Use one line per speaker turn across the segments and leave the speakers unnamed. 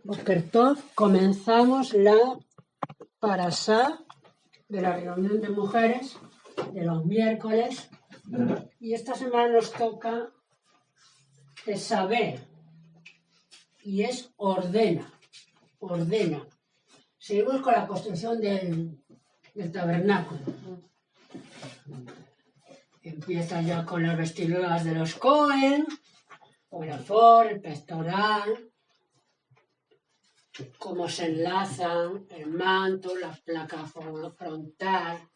Boker Tov, comenzamos la parashá de la reunión de mujeres de los miércoles y esta semana nos toca saber y es ordena. Seguimos con la construcción del tabernáculo. Empieza ya con las vestiduras de los Cohen, con el efor, el pectoral, cómo se enlazan el manto, la placa frontal,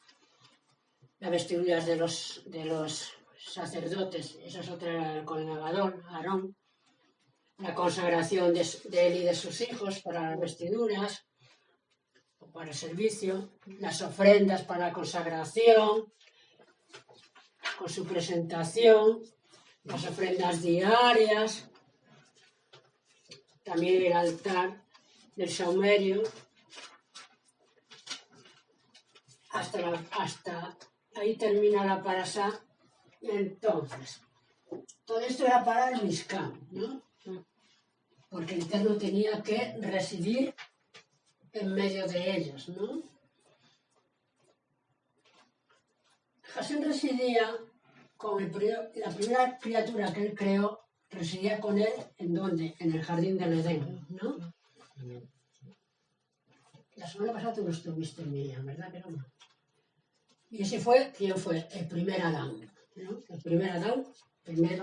las vestiduras de los sacerdotes, esa es otra con el Aarón, la consagración de él y de sus hijos para las vestiduras, o para el servicio, las ofrendas para la consagración, con su presentación, las ofrendas diarias, también el altar del saumerio, hasta ahí termina la parashá. Entonces, todo esto era para el Mishkan, ¿no? Porque el Eterno tenía que residir en medio de ellos, ¿no? Hashem residía con la primera criatura que él creó, residía con él, ¿en dónde? En el jardín del Edén, ¿no? La semana pasada tú no estuviste en ella, ¿verdad que no? Y ese fue, ¿quién fue? El primer Adán, ¿no? El primer Adán, primer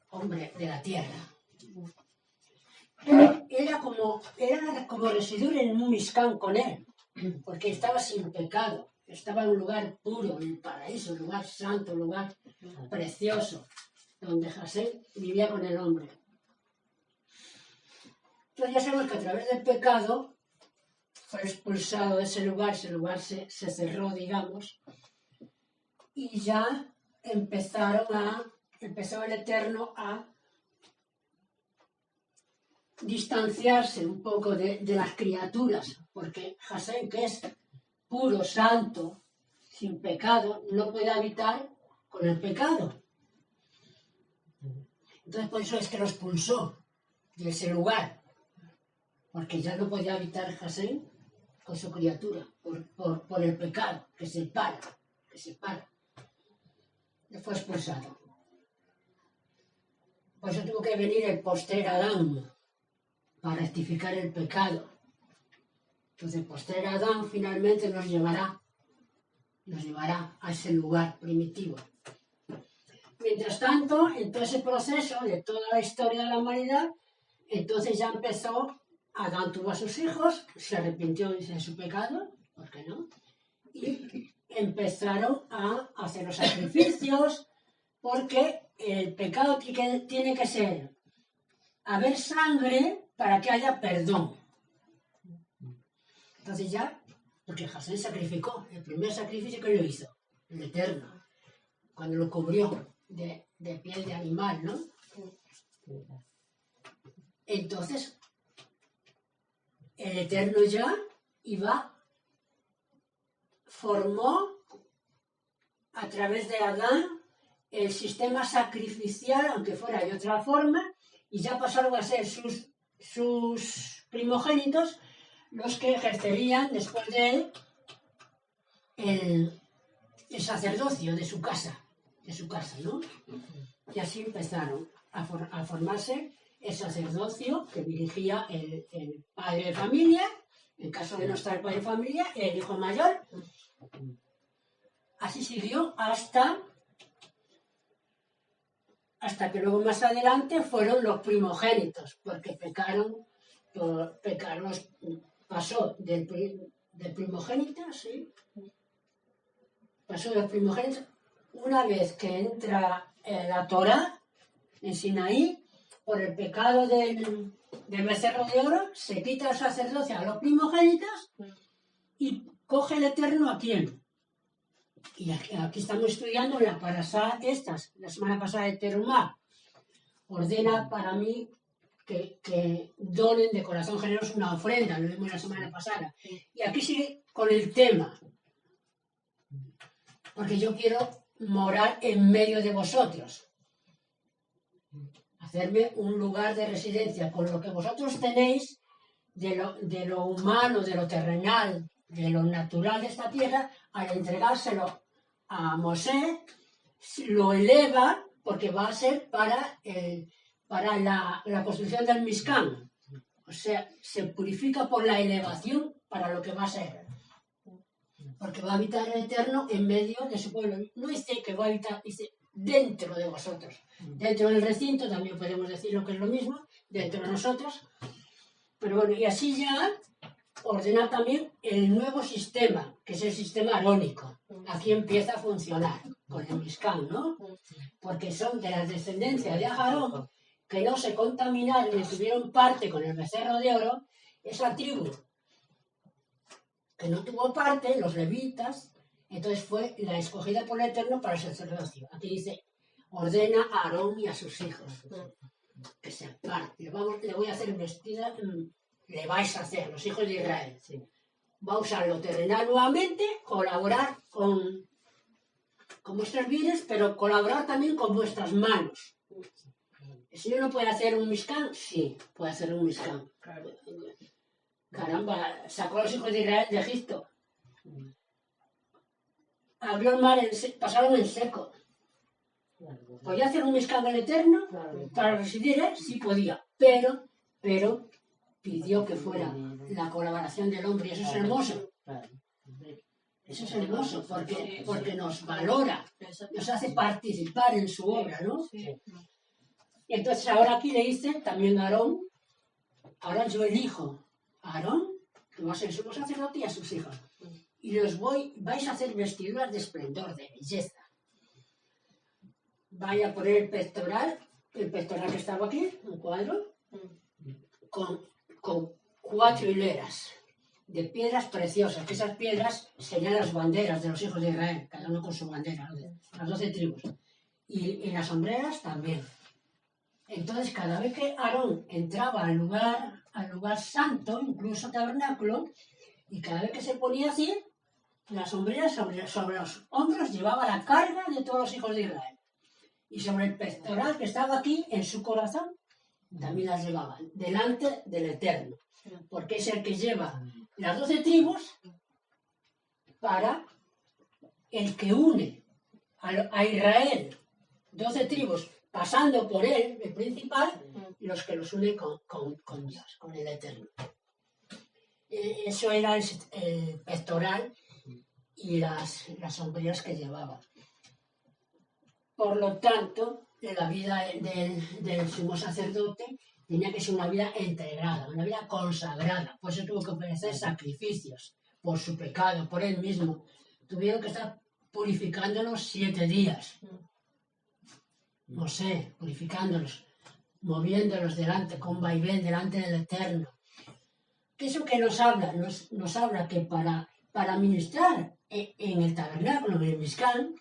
hombre de la tierra. Era como residir en un Mishkan con él, porque estaba sin pecado, estaba en un lugar puro, en el paraíso, un lugar santo, un lugar precioso, donde Hashem vivía con el hombre. Entonces ya sabemos que a través del pecado fue expulsado de ese lugar se cerró, digamos, y ya empezó el Eterno a distanciarse un poco de las criaturas, porque Hashem, que es puro, santo, sin pecado, no puede habitar con el pecado. Entonces por eso es que lo expulsó de ese lugar, porque ya no podía habitar Hashem con su criatura, por el pecado, que separa. Le fue expulsado. Por eso tuvo que venir el postrer Adán, para rectificar el pecado. Entonces el postrer Adán finalmente nos llevará a ese lugar primitivo. Mientras tanto, en todo ese proceso de toda la historia de la humanidad, entonces ya empezó, Adán tuvo a sus hijos, se arrepintió de su pecado, ¿por qué no? Y empezaron a hacer los sacrificios, porque el pecado tiene que ser haber sangre para que haya perdón. Entonces ya, porque Hashem sacrificó, el primer sacrificio que lo hizo, el Eterno, cuando lo cubrió de piel de animal, ¿no? Entonces, el Eterno ya formó a través de Adán el sistema sacrificial, aunque fuera de otra forma, y ya pasaron a ser sus primogénitos los que ejercerían después de él el sacerdocio de su casa, ¿no? Y así empezaron a formarse el sacerdocio que dirigía el padre de familia, en caso de no estar el padre de familia, el hijo mayor. Así siguió hasta que luego más adelante fueron los primogénitos, porque pasó del primogénito, ¿sí? Pasó de los primogénitos. Una vez que entra la Torá en Sinaí, por el pecado del becerro de oro, se quita el sacerdocio a los primogénitos y coge el Eterno ¿a quién? Y aquí estamos estudiando la parashá la semana pasada de Terumá. Ordena para mí que donen de corazón generoso una ofrenda, lo vimos la semana pasada. Y aquí sigue con el tema, porque yo quiero morar en medio de vosotros, hacerme un lugar de residencia con lo que vosotros tenéis de lo humano, de lo terrenal, de lo natural de esta tierra, al entregárselo a Mosé, lo eleva porque va a ser para la construcción del Mishkan. O sea, se purifica por la elevación para lo que va a ser. Porque va a habitar el Eterno en medio de su pueblo. No dice que va a habitar, dice dentro de vosotros. Dentro del recinto también podemos decir lo que es lo mismo, dentro de nosotros. Pero bueno, y así ya ordena también el nuevo sistema, que es el sistema arónico. Aquí empieza a funcionar con el Mishkan, ¿no? Porque son de la descendencia de Aarón, que no se contaminaron ni tuvieron parte con el becerro de oro, esa tribu que no tuvo parte, los levitas, entonces fue la escogida por el Eterno para el sacerdocio. Aquí dice, ordena a Aarón y a sus hijos que se aparten. Le voy a hacer vestida, le vais a hacer, los hijos de Israel. Va a usar lo terrenal nuevamente, colaborar con vuestros bienes, pero colaborar también con vuestras manos. ¿El Señor no puede hacer un Mishkan? Sí, puede hacer un Mishkan. Caramba, sacó a los hijos de Israel de Egipto. Abrió el mar, pasaron en seco. ¿Podía hacer un Mishkan del Eterno para residir él? Sí podía, pero pidió que fuera la colaboración del hombre, y eso es hermoso. Eso es hermoso, porque nos valora, nos hace participar en su obra, ¿no? Y entonces ahora aquí le dice también a Aarón, ahora yo elijo a Aarón, que va a ser sumo sacerdote, y a sus hijos. Y vais a hacer vestiduras de esplendor, de belleza. Vaya a poner el pectoral que estaba aquí, un cuadro, con 4 hileras de piedras preciosas, que esas piedras serían las banderas de los hijos de Israel, cada uno con su bandera, las 12 tribus. Y las sombreras también. Entonces, cada vez que Aarón entraba al lugar santo, incluso tabernáculo, y cada vez que se ponía así, las sombreras sobre los hombros llevaba la carga de todos los hijos de Israel. Y sobre el pectoral que estaba aquí, en su corazón, también las llevaban, delante del Eterno. Porque es el que lleva las 12 tribus para el que une a Israel, 12 tribus, pasando por él, el principal, los que los une con Dios, con el Eterno. Eso era el pectoral y las sombreras que llevaba. Por lo tanto, la vida del sumo sacerdote tenía que ser una vida integrada, una vida consagrada. Por eso tuvo que ofrecer sacrificios por su pecado, por él mismo. Tuvieron que estar purificándolos 7 días. No sé, purificándolos, moviéndolos delante, con vaivén, delante del Eterno. ¿Qué es lo que nos habla? Nos habla que para ministrar en el tabernáculo, en el Mishkan,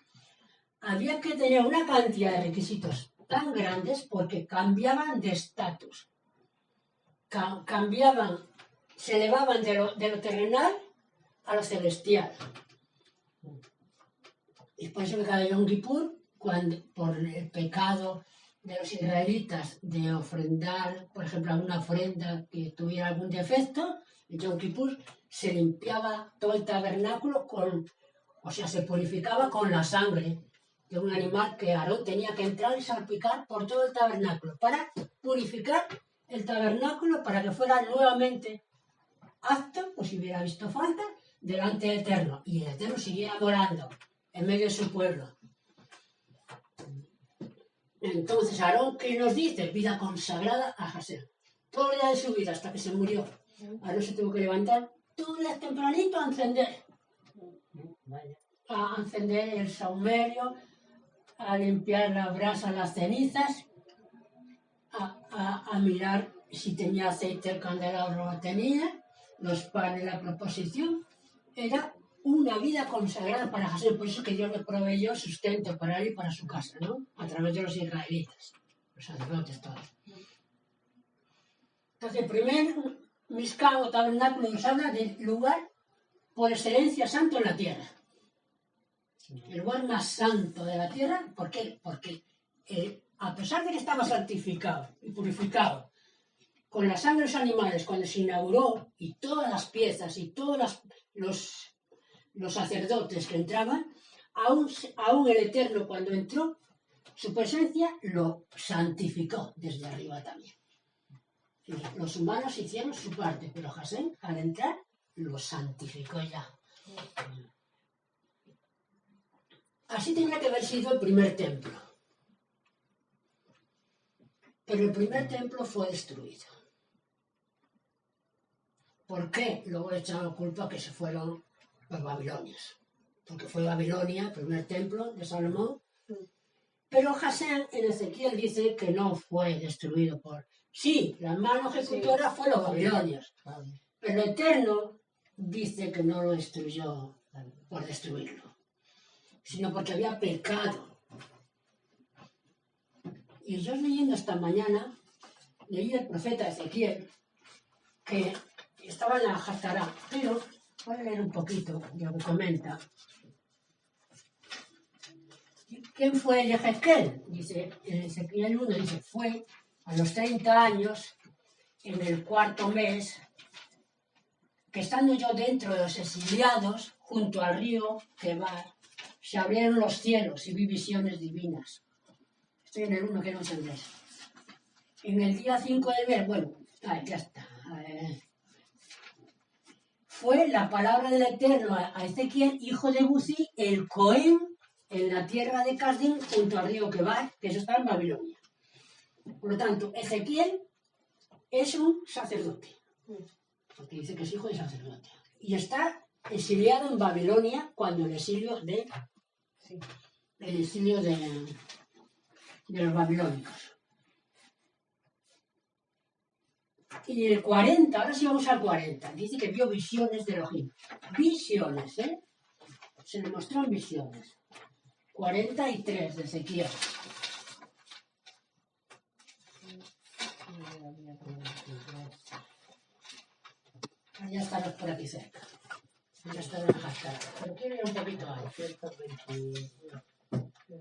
había que tener una cantidad de requisitos tan grandes porque cambiaban de estatus. Se elevaban de lo terrenal a lo celestial. Y por eso que cada Yom Kippur, por el pecado de los israelitas de ofrendar, por ejemplo, alguna ofrenda que tuviera algún defecto, en Yom Kippur se limpiaba todo el tabernáculo se purificaba con la sangre de un animal que Aarón tenía que entrar y salpicar por todo el tabernáculo para purificar el tabernáculo para que fuera nuevamente apto, pues si hubiera visto falta, delante del Eterno. Y el Eterno siguiera morando en medio de su pueblo. Entonces Aarón, ¿qué nos dice? Vida consagrada a Hashem. Todo el día de su vida hasta que se murió. Aarón se tuvo que levantar todo el día tempranito a encender el saumerio, a limpiar la brasa, las cenizas, a mirar si tenía aceite el candelabro o tenía, los panes, la proposición. Era una vida consagrada para Hashem, por eso que Dios le proveyó sustento para él y para su casa, ¿no? A través de los israelitas, los sacerdotes todos. Entonces, el primer Mishkan o tabernáculo nos habla del lugar por excelencia santo en la tierra. El lugar más santo de la tierra, ¿por qué? Porque a pesar de que estaba santificado y purificado con la sangre de los animales, cuando se inauguró, y todas las piezas y todos los sacerdotes que entraban, aún el Eterno cuando entró, su presencia lo santificó desde arriba también. Y los humanos hicieron su parte, pero Hashem, al entrar, lo santificó ya. Así tenía que haber sido el primer templo. Pero el primer templo fue destruido. ¿Por qué? Luego le echaron la culpa que se fueron los babilonios. Porque fue Babilonia, el primer templo de Salomón. Pero Hashem en Ezequiel dice que no fue destruido por... Sí, la mano ejecutora fue los babilonios. Pero el Eterno dice que no lo destruyó por destruirlo, sino porque había pecado. Y yo leyendo esta mañana, leí el profeta Ezequiel, que estaba en la Haftará, pero voy a leer un poquito de lo que comenta. ¿Quién fue Yehezkel? Dice, en Ezequiel 1 dice, fue a los 30 años, en el 4º mes, que estando yo dentro de los exiliados, junto al río Quebar, se abrieron los cielos y vi visiones divinas. Estoy en el 1 que no entendéis. En el día 5 del mes, bueno, ya está. Fue la palabra del Eterno a Ezequiel, hijo de Buzi, el Cohen, en la tierra de Casdim, junto al río Quebar, que eso está en Babilonia. Por lo tanto, Ezequiel es un sacerdote, porque dice que es hijo de sacerdote. Y está exiliado en Babilonia cuando el exilio de los babilónicos. Y el 40, ahora sí vamos al 40, dice que vio visiones de Elohim. Visiones, se le mostró en visiones. 43 de Ezequiel. Ya estarás por aquí cerca. Ya estarás en Haftará. Pero quiero ir un poquito antes.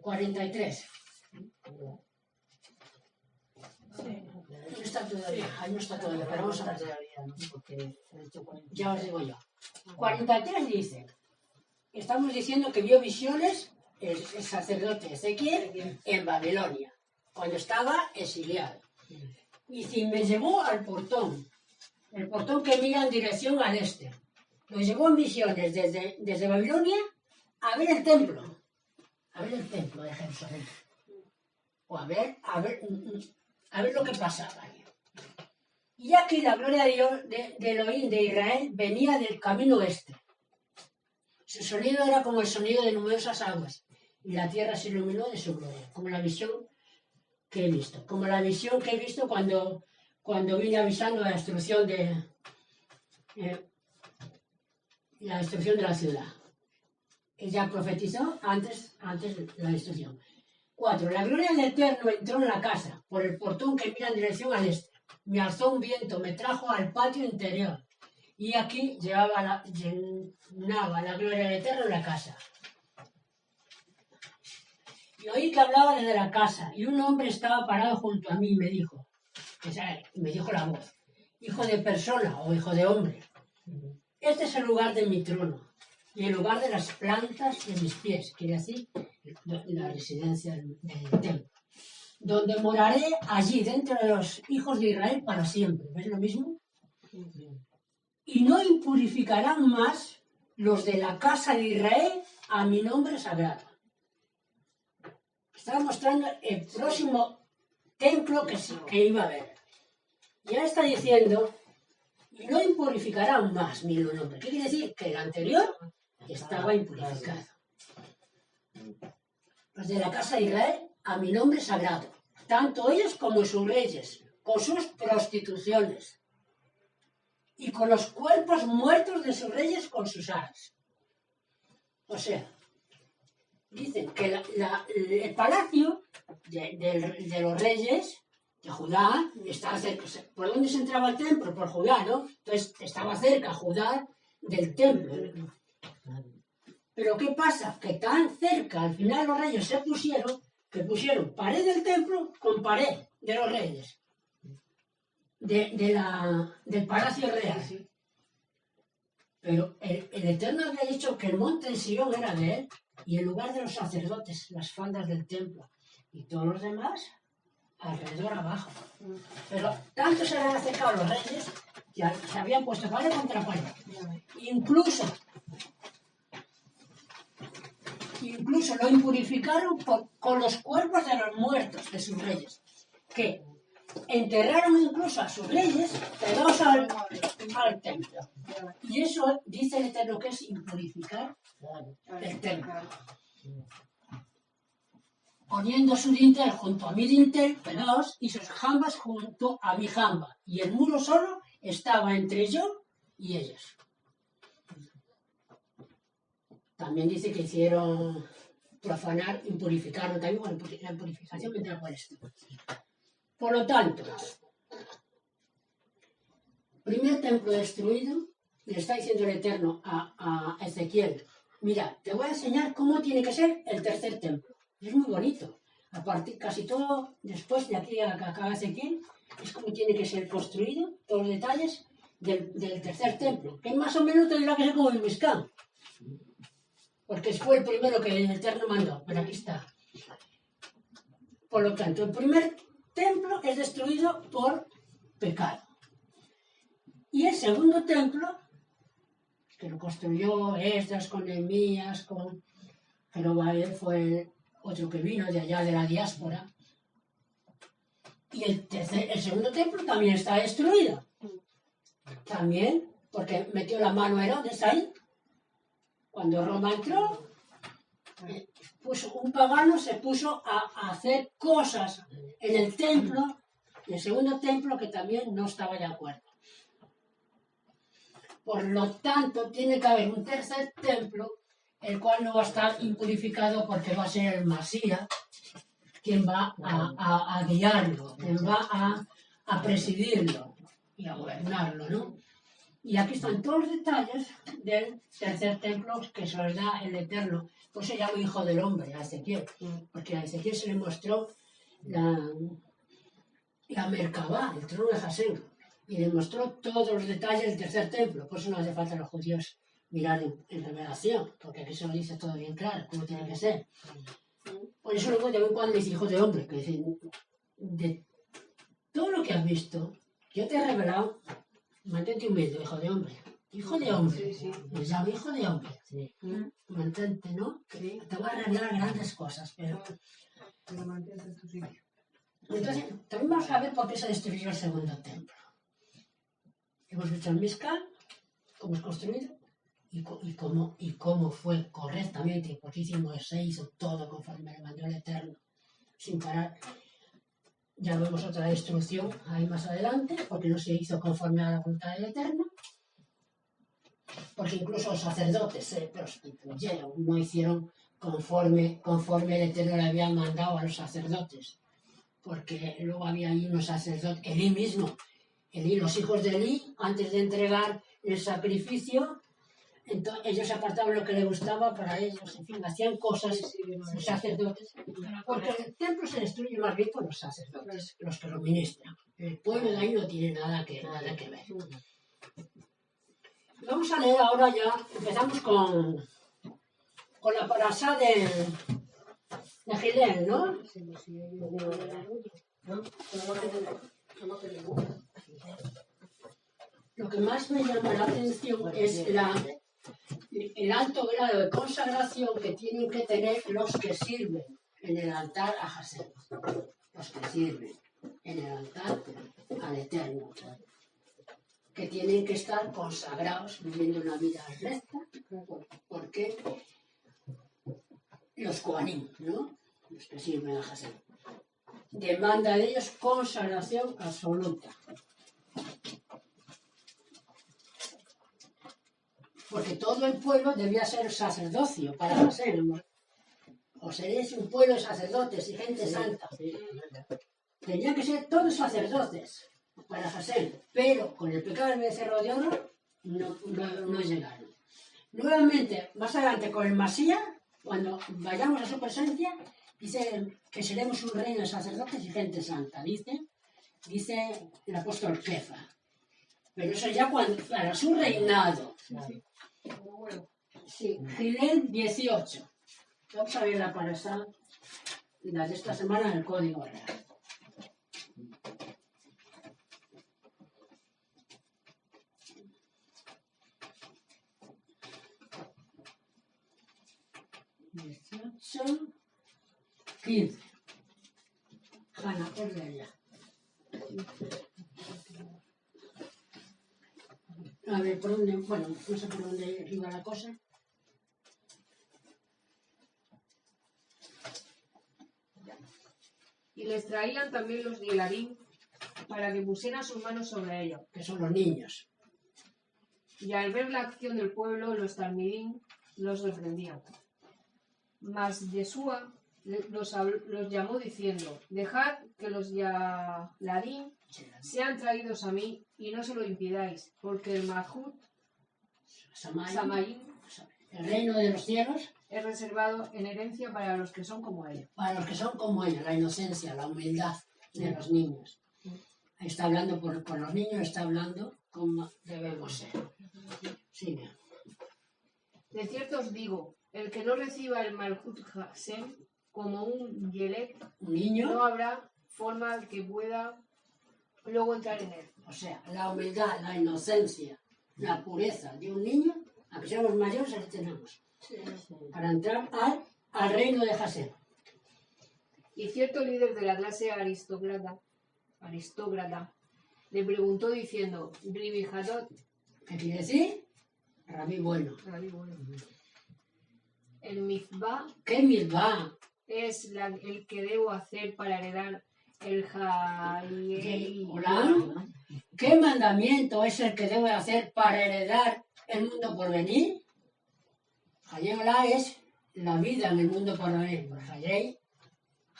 43. No está todavía. Ahí no está todavía, pero vamos a ver. Ya os digo yo. 43 dice. Estamos diciendo que vio visiones el sacerdote Ezequiel en Babilonia, cuando estaba exiliado. Y si me llevó al portón, el portón que mira en dirección al este. Lo llevó en visiones desde Babilonia a ver el templo de Jerusalén. O a ver lo que pasaba ahí. Y aquí la gloria de Dios, de Elohim de Israel, venía del camino este. Su sonido era como el sonido de numerosas aguas, y la tierra se iluminó de su gloria, como la visión que he visto. Como la visión que he visto cuando vine avisando la destrucción de la ciudad. Ella profetizó antes de la destrucción. 4. La gloria del Eterno entró en la casa, por el portón que mira en dirección al este. Me alzó un viento, me trajo al patio interior. Y aquí llenaba la gloria del Eterno en la casa. Y oí que hablaba desde la casa, y un hombre estaba parado junto a mí y me dijo la voz, hijo de persona o hijo de hombre, este es el lugar de mi trono, y el lugar de las plantas de mis pies, quiere decir, la residencia del templo, donde moraré allí, dentro de los hijos de Israel para siempre. ¿Ves lo mismo? Y no impurificarán más los de la casa de Israel a mi nombre sagrado. Estaba mostrando el próximo templo que iba a haber. Y ahora está diciendo, y no impurificarán más mi nombre. ¿Qué quiere decir? Que el anterior estaba impurificado. Los de la casa de Israel a mi nombre sagrado. Tanto ellos como sus reyes, con sus prostituciones. Y con los cuerpos muertos de sus reyes con sus aras. O sea, dicen que el palacio de los reyes de Judá estaba cerca. ¿Por dónde se entraba el templo? Por Judá, ¿no? Entonces estaba cerca Judá del templo. Pero ¿qué pasa? Que tan cerca, al final los reyes se pusieron pared del templo con pared de los reyes. del Palacio Real. Pero el Eterno había dicho que el monte de Sion era de él y el lugar de los sacerdotes, las faldas del templo. Y todos los demás alrededor abajo. Pero tanto se habían acercado los reyes que se habían puesto pared contra pared. Incluso lo impurificaron con los cuerpos de los muertos de sus reyes, que enterraron incluso a sus reyes pegados al templo. Y eso dice el Eterno que es impurificar el templo. Poniendo su dintel junto a mi dintel pegados y sus jambas junto a mi jamba. Y el muro solo estaba entre yo y ellos. También dice que hicieron profanar, impurificaron también, bueno, la impurificación entra por esto. Por lo tanto, primer templo destruido, le está diciendo el Eterno a Ezequiel, mira, te voy a enseñar cómo tiene que ser el tercer templo. Es muy bonito. Aparte, casi todo, después de aquí a que acaba Ezequiel, es como tiene que ser construido, todos los detalles del tercer templo, que más o menos tendrá que ser como el Mishkan, porque fue el primero que el Eterno mandó, pero aquí está. Por lo tanto, el primer templo es destruido por pecado. Y el segundo templo, que lo construyó Esdras con Nehemías, con Jeroboam, fue otro que vino de allá de la diáspora. Y el segundo templo también está destruido. También, porque metió la mano a Herodes ahí. Cuando Roma entró, un pagano se puso a hacer cosas en el templo, en el segundo templo, que también no estaba de acuerdo. Por lo tanto, tiene que haber un tercer templo, el cual no va a estar impurificado porque va a ser el Masías quien va a guiarlo, quien va a presidirlo y a gobernarlo, ¿no? Y aquí están todos los detalles del tercer templo que se los da el Eterno. Por eso se llama Hijo del Hombre a Ezequiel, porque a Ezequiel se le mostró la Merkabá, el trono de Hashem, y le mostró todos los detalles del tercer templo. Por eso no hace falta a los judíos mirar en revelación, porque aquí se lo dice todo bien claro, cómo tiene que ser. Por eso luego de vez en cuando dice Hijo de Hombre, que dice, de todo lo que has visto, yo te he revelado, mantente humilde, hijo de hombre. Hijo de hombre. Me llamo hijo de hombre. Mantente, ¿no? Te voy a revelar grandes cosas, pero mantente en tu sitio. Entonces, también vamos a ver por qué se destruyó el segundo templo. Hemos visto el Mishkan, cómo es construido, y cómo fue correctamente, porque se hizo todo conforme le mandó el Eterno, sin parar. Ya vemos otra destrucción ahí más adelante, porque no se hizo conforme a la voluntad del Eterno, porque incluso los sacerdotes se prostituyeron, no hicieron conforme el Eterno le había mandado a los sacerdotes, porque luego había ahí unos sacerdotes, Elí mismo, los hijos de Elí, antes de entregar el sacrificio, entonces, ellos apartaban lo que les gustaba para ellos, en fin, hacían cosas los sacerdotes, porque el templo se destruye más bien por los sacerdotes, los que lo ministran. El pueblo de ahí no tiene nada que ver. Vamos a leer ahora ya, empezamos con la parasha de Gilel, ¿no? Lo que más me llama la atención es el alto grado de consagración que tienen que tener los que sirven en el altar a Hashem, los que sirven en el altar al Eterno, que tienen que estar consagrados, viviendo una vida recta, porque los Kohanim, ¿no? Los que sirven a Hashem, demanda de ellos consagración absoluta. Porque todo el pueblo debía ser sacerdocio para Hashem. O seréis un pueblo de sacerdotes y gente santa. Tenían que ser todos sacerdotes para Hashem, pero con el pecado del becerro de oro no llegaron. Nuevamente, más adelante con el Masías, cuando vayamos a su presencia, dice que seremos un reino de sacerdotes y gente santa. Dice dice el apóstol Kefa. Pero eso ya para su reinado. Sí, Gilel 18. Vamos a ver la parasha, la de esta semana en el Código Real. Son 15. Hanna, por ella. A ver, ¿por dónde? Bueno, no sé por dónde iba la cosa.
Y les traían también los Gilarim para que pusieran sus manos sobre ellos.
Que son los niños.
Y al ver la acción del pueblo, los Talmidim los reprendían. Mas Yeshua los llamó diciendo: dejad que los Yalarim sean traídos a mí y no se lo impidáis, porque el Mahut Samayim,
el reino de los cielos,
es reservado en herencia para los que son como ellos.
Para los que son como ellos, la inocencia, la humildad de los niños. Está hablando con los niños, está hablando como debemos ser. Sigue.
De cierto os digo, el que no reciba el Malhut Hashem como un Yelek,
Un niño,
no habrá forma que pueda luego entrar en él.
o sea, la humildad, la inocencia, la pureza de un niño, a que seamos mayores, ahí tenemos. Para entrar al reino de Hashem.
Y cierto líder de la clase aristócrata le preguntó diciendo: Ribi Hadot,
¿Qué quiere decir? Rabí bueno.
el Mizbah
¿Qué mitzvah?
es el que debo hacer para heredar el Hayei.
Hola. ¿Qué mandamiento es el que debo hacer para heredar el mundo por venir? Hayei es la vida en el mundo por venir.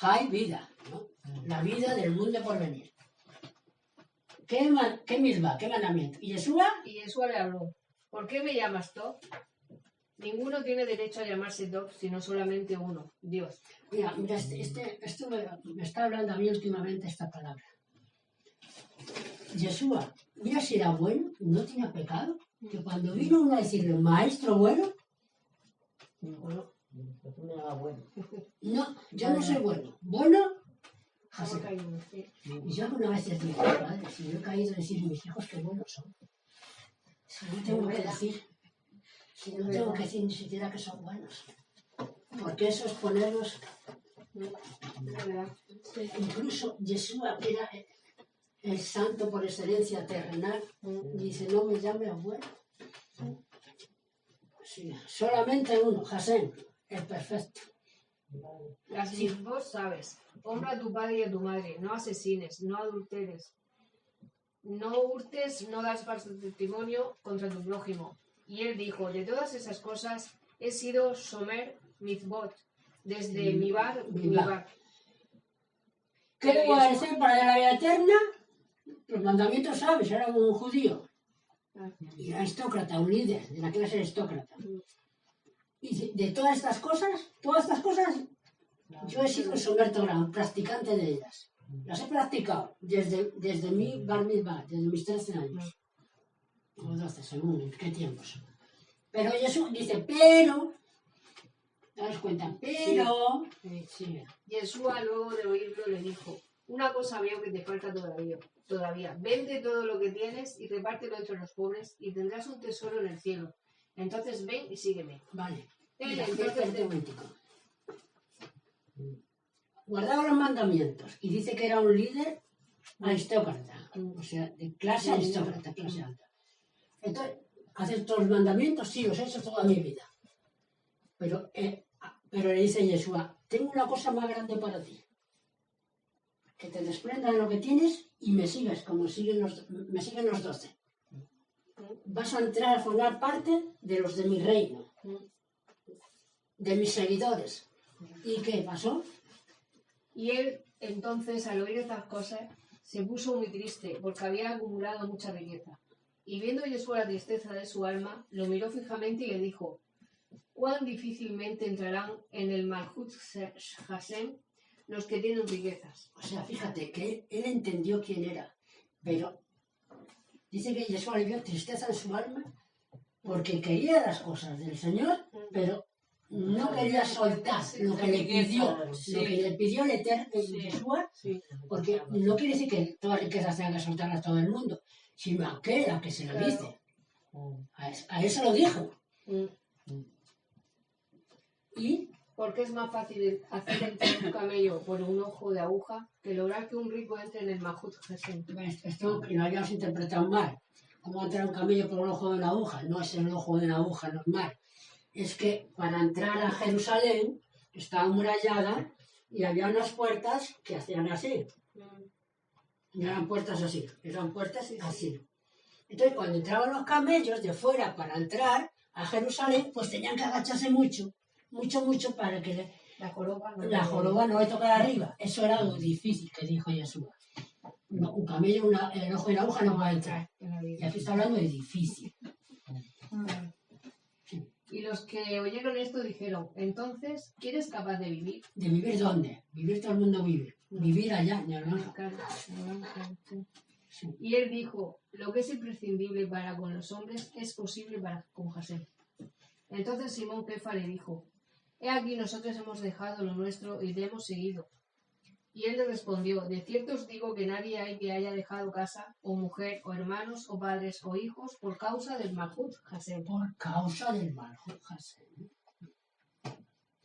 Hay vida, ¿no? La vida del mundo por venir. ¿Qué mitzvah? ¿Qué mandamiento? ¿Y Yeshua?
Y Yeshua le habló: ¿por qué me llamas Tov? Ninguno tiene derecho a llamarse Tov, sino solamente uno, Dios.
Mira, esto me está hablando a mí últimamente esta palabra. Yeshua, mira si era bueno, no tenía pecado, que cuando vino uno a decirle, maestro bueno, bueno, no, yo no soy bueno. Bueno, Hashem. Y yo alguna vez decía, padre, si yo he caído en decir mis hijos qué buenos son. Si no tengo que decir, ni siquiera que son buenos. Porque eso es ponerlos. Incluso Yeshua, que era el santo por excelencia terrenal, dice, no me llame bueno. Sí, solamente uno, Hashem, el perfecto.
Las vos sabes: honra a tu padre y a tu madre, no asesines, no adulteres, no hurtes, no das falso testimonio contra tu prójimo. Y él dijo: de todas esas cosas he sido Shomer Mitzvot, desde mi bar.
¿Qué debo hacer para la vida eterna? Los mandamientos, ¿sabes? Era un judío. Y era aristócrata, un líder de la clase aristócrata. Y de todas estas cosas, yo he sido un practicante de ellas. Las he practicado desde mi bar mitzvah, desde mis 13 años. O 12, según en qué tiempos. Pero Jesús dice, pero, ¿te das cuenta? Pero, sí.
Yeshua, luego de oírlo, le dijo: una cosa veo que te falta todavía. Vende todo lo que tienes y repártelo entre los pobres y tendrás un tesoro en el cielo. Entonces ven y sígueme.
Vale.
Mira,
guardaba los mandamientos y dice que era un líder aristócrata, o sea, de clase aristócrata, clase alta. Entonces, hacer todos los mandamientos, sí, los he hecho toda mi vida. Pero le dice Yeshua, tengo una cosa más grande para ti. Que te desprendas de lo que tienes y me sigas, como me siguen los 12. Vas a entrar a formar parte de los de mi reino, de mis seguidores. ¿Y qué pasó?
Y él, entonces, al oír estas cosas, se puso muy triste, porque había acumulado mucha riqueza. Y viendo Yeshua la tristeza de su alma, lo miró fijamente y le dijo: ¿cuán difícilmente entrarán en el Malhut Hashem los que tienen riquezas.
O sea, fíjate que él entendió quién era, pero dice que Jesús le vio tristeza en su alma porque quería las cosas del Señor, pero no quería soltar lo que le pidió, lo que le pidió el Eterno Jesús, porque no quiere decir que todas las riquezas tengan que soltarlas a todo el mundo, sino a aquel a que se lo dice. A él se lo dijo. Y
Porque es más fácil hacer entrar un camello por un ojo de aguja que lograr que un rico entre en el Mahut Gesem.
esto que lo habíamos interpretado mal. ¿Cómo entrar un camello por un ojo de una aguja? No es el ojo de una aguja normal. Es que para entrar a Jerusalén estaba amurallada y había unas puertas que hacían así. No eran puertas así, eran puertas así. Entonces, cuando entraban los camellos de fuera para entrar a Jerusalén, pues tenían que agacharse mucho para que
La joroba
no le tocara arriba. Eso era lo difícil que dijo Jesús. No, un camello, el ojo de la aguja no va a entrar. Y aquí está hablando de difícil.
Y los que oyeron esto dijeron, entonces, ¿quién es capaz de vivir?
¿De vivir dónde? Vivir todo el mundo vive. Vivir allá, no.
Claro. Y él dijo, lo que es imprescindible para con los hombres es posible para con Jasén. Entonces Simón Kefa le dijo, he aquí nosotros hemos dejado lo nuestro y te hemos seguido. Y él le respondió, de cierto os digo que nadie hay que haya dejado casa, o mujer, o hermanos, o padres, o hijos, por causa del Malhut Jasén.
Por causa del Malhut Jasén.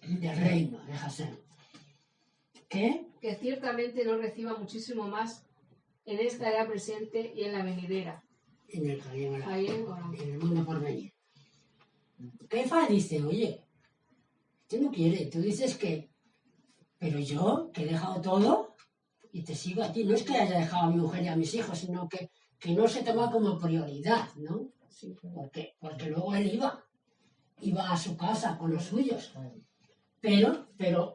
Del reino de Jasén. ¿Qué?
Que ciertamente no reciba muchísimo más en esta era presente y en la venidera.
En el
Hayén,
en el mundo por venir. Kefa dice, oye, usted no quiere, tú dices que, pero yo, que he dejado todo y te sigo a ti, no es que haya dejado a mi mujer y a mis hijos, sino que no se toma como prioridad, ¿no?
Sí,
Porque luego él iba a su casa con los suyos, pero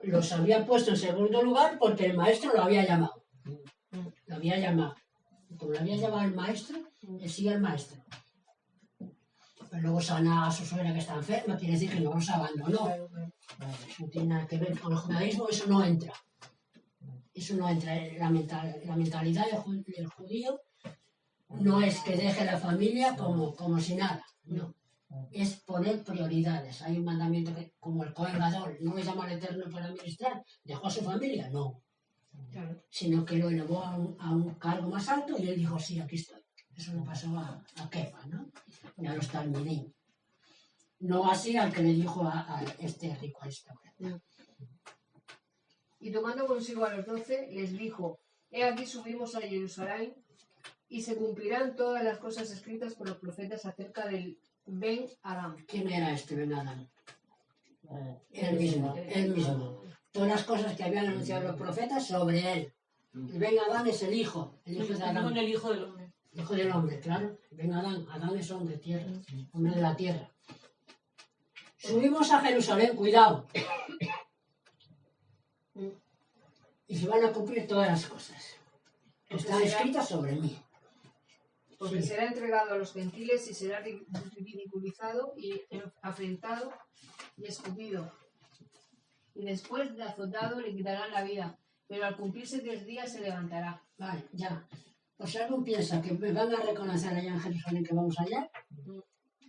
los había puesto en segundo lugar porque el maestro lo había llamado. Lo había llamado. Como lo había llamado el maestro, él sigue al maestro. Pero luego sana a su suegra que está enferma, quiere decir que no los abandonó. No tiene nada que ver con el judaísmo, eso no entra. Eso no entra. La mentalidad del judío no es que deje la familia como si nada, no. Es poner prioridades. Hay un mandamiento que, como el Cohen Gadol, no le llama al Eterno para administrar, dejó a su familia, no.
claro.
Sino que lo elevó a un cargo más alto y él dijo, sí, aquí estoy. Eso le pasó a Kefa, ¿no? Y a los talmidim. No así al que le dijo a este rico a esta hora.
Y tomando consigo a los 12, les dijo, he aquí subimos a Jerusalén y se cumplirán todas las cosas escritas por los profetas acerca del Ben Adam.
¿Quién era este Ben Adam? Él mismo. Todas las cosas que habían anunciado los profetas sobre él. El Ben Adam es el hijo de Adán.
El hijo del hombre.
Hijo del hombre, claro. Ben Adán. Adán es hombre, tierra. Hombre de la tierra. Subimos a Jerusalén, cuidado. Y se van a cumplir todas las cosas que están escritas sobre mí.
Porque
Sí.
será entregado a los gentiles y será ridiculizado y afrentado y escupido. Y después de azotado le quitarán la vida, pero al cumplirse 3 días se levantará.
Vale, ya. Pues si alguien piensa que me van a reconocer allá en Jerusalén que vamos allá,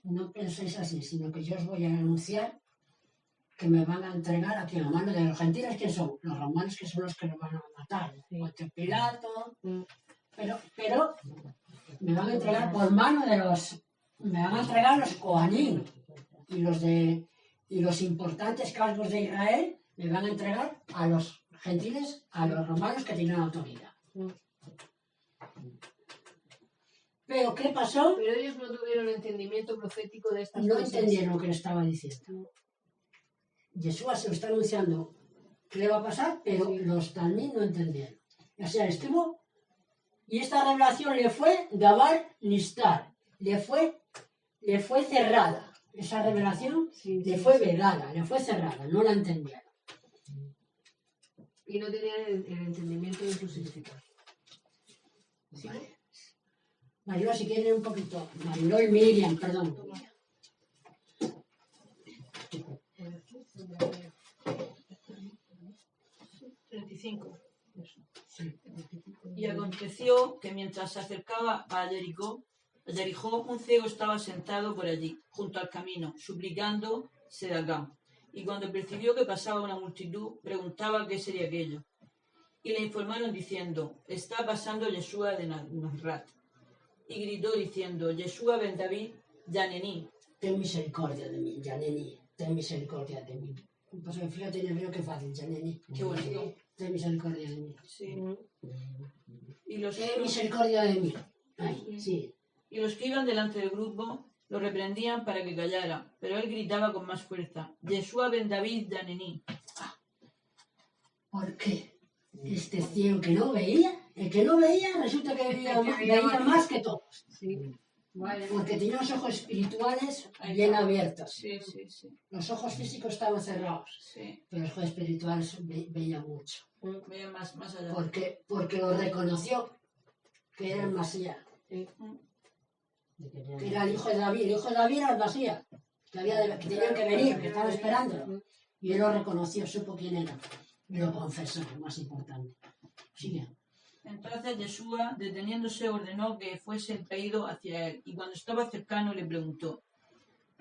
no penséis así, sino que yo os voy a anunciar que me van a entregar aquí en la mano de los gentiles, que son los romanos, que son los que nos van a matar. Ponte Pilato, pero me van a entregar por mano me van a entregar los Coanín y los importantes cargos de Israel me van a entregar a los gentiles, a los romanos que tienen autoridad. Pero ¿qué pasó?
Pero ellos no tuvieron entendimiento profético de estas
No
cosas.
entendieron lo que le estaba diciendo. Yeshua se lo está anunciando qué le va a pasar, pero los talmid no entendieron. O sea, estuvo, y esta revelación le fue Dabar Nistar, le fue cerrada. Esa revelación le fue vedada, le fue cerrada, no la entendieron.
Y no tenían el entendimiento de su significado.
Vale. Mariló, si quieren un poquito. Mariló y Miriam, perdón.
35.
Sí.
Y aconteció que mientras se acercaba a Jericó, un ciego estaba sentado por allí, junto al camino, suplicando sedacá. Y cuando percibió que pasaba una multitud, preguntaba qué sería aquello. Y le informaron diciendo, está pasando Yeshua de Nazaret. Y gritó diciendo, Yeshua ben David, Yanení.
Ten misericordia de mí, Yanení. Ten misericordia de mí. Pues fíjate en hebreo qué fácil, Yanení.
Qué bonito.
Ten misericordia de mí.
Sí.
Ten misericordia de mí. Ay, sí.
Y los que iban delante del grupo lo reprendían para que callara, pero él gritaba con más fuerza, Yeshua ben David, Yanení.
¿Por qué? Este ciego que no veía, el que no veía resulta que veía más que todos.
Sí. Vale.
Porque tenía los ojos espirituales bien abiertos.
Sí, sí, sí.
Los ojos físicos estaban cerrados,
Sí.
pero los ojos espirituales veía mucho.
Veía más allá.
Porque lo reconoció que era el Masías. Que era el hijo de David. El hijo de David era el Masías. Que tenían que venir, que estaban esperándolo. Y él lo reconoció, supo quién era. Y lo confesó, lo más importante. Sigue.
Entonces Yeshua, deteniéndose, ordenó que fuese traído hacia él. Y cuando estaba cercano le preguntó,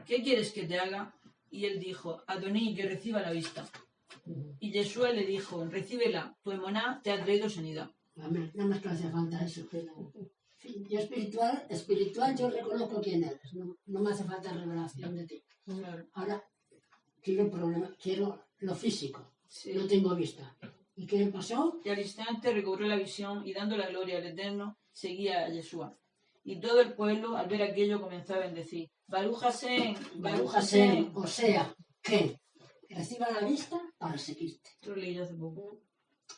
¿qué quieres que te haga? Y él dijo, Adoní, que reciba la vista. Y Yeshua le dijo, recíbela, tu emuná te ha traído sanidad.
Amén. Nada más que hace falta eso. Yo espiritual yo reconozco quién eres. No me hace falta revelación de ti.
Claro.
Ahora quiero lo físico.
Sí.
No tengo vista. ¿Y qué le pasó?
Y al instante recobró la visión y dando la gloria al Eterno, seguía a Yeshua. Y todo el pueblo, al ver aquello, comenzó a bendecir. Baruch Hashem,
Baruch Hashem, o sea, que reciba la vista para seguirte.
Esto lo leí yo hace poco.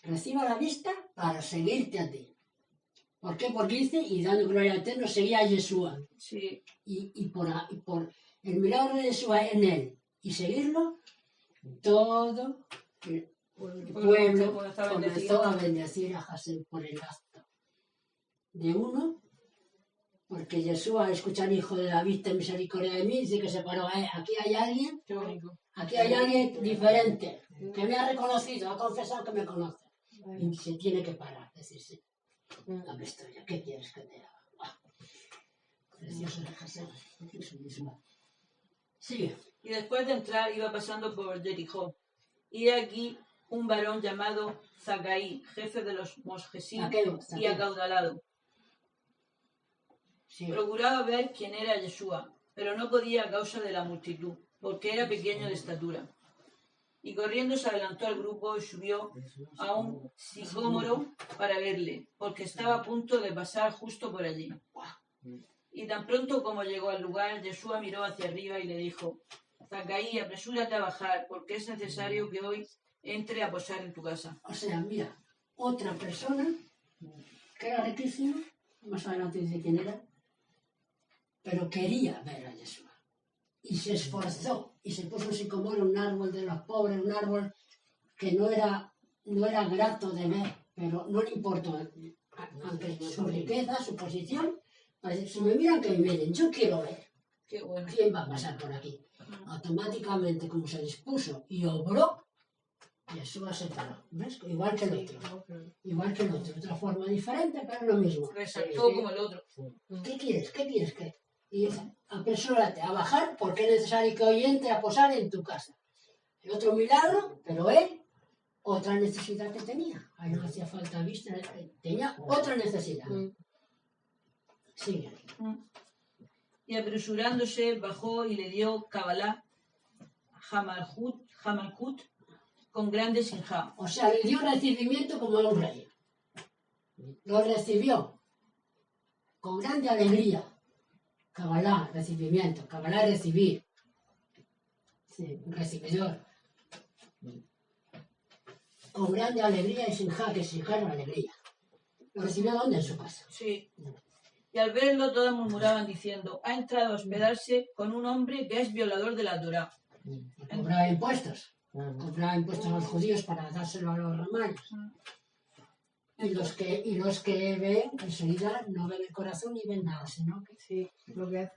Reciba la vista para seguirte a ti. ¿Por qué? Porque dice, y dando gloria al Eterno, seguía a Yeshua.
Sí.
Y por el milagro de Yeshua en él y seguirlo, todo el pueblo comenzó a bendecir a Hashem por el acto de uno, porque Yeshua, al escuchar hijo de David, ten misericordia de mí, dice que se paró, aquí hay alguien, aquí hay alguien diferente, que me ha reconocido, ha confesado que me conoce, y se tiene que parar, decirse, dame esto ya, ¿qué quieres que te haga? Precioso de Hashem, eso mismo. Sigue.
Y después de entrar, iba pasando por Jericó. Y aquí un varón llamado Zacaí, jefe de los mosjesín y acaudalado.
Sí.
Procuraba ver quién era Yeshua, pero no podía a causa de la multitud, porque era pequeño de estatura. Y corriendo se adelantó al grupo y subió a un sicómoro para verle, porque estaba a punto de pasar justo por allí. Y tan pronto como llegó al lugar, Yeshua miró hacia arriba y le dijo, Zacaí, apresúrate a bajar, porque es necesario que hoy entre a posar en tu casa.
O sea, mira, otra persona que era riquísima, más adelante dice quién era, pero quería ver a Yeshua. Y se esforzó y se puso un sicomoro, un árbol de los pobres, un árbol que no era grato de ver, pero no le importó, aunque su riqueza, su posición, si me miran que me miren, yo quiero ver.
Qué bueno.
¿Quién va a pasar por aquí? Automáticamente, como se dispuso y obró, Yeshua se paró. ¿Ves? Igual que el otro. Igual que el otro. De otra forma diferente, pero lo mismo.
Resaltó como el otro.
¿Qué quieres? ¿Qué quieres que? Y dice, apresúrate a bajar porque es necesario que hoy entre a posar en tu casa. El otro milagro, pero él, otra necesidad que tenía. Ahí no hacía falta vista, tenía otra necesidad. Sigue.
Y apresurándose, bajó y le dio Kabbalah, Hamalkut, con grande sinjá.
O sea, le dio recibimiento como a un rey. Lo recibió con grande alegría. Kabbalah, recibimiento. Kabbalah, recibir. Sí, un recibidor. Con grande alegría y sinjá, que sinjá era alegría. ¿Lo recibió dónde? En su casa.
Sí. Y al verlo, todos murmuraban diciendo, ha entrado a hospedarse con un hombre que es violador de la Torá.
Cobraba impuestos. Cobraba impuestos a los judíos para dárselo a los romanos. Y los que ven, enseguida no ven el corazón ni ven nada, sino que
Sí, lo que hace.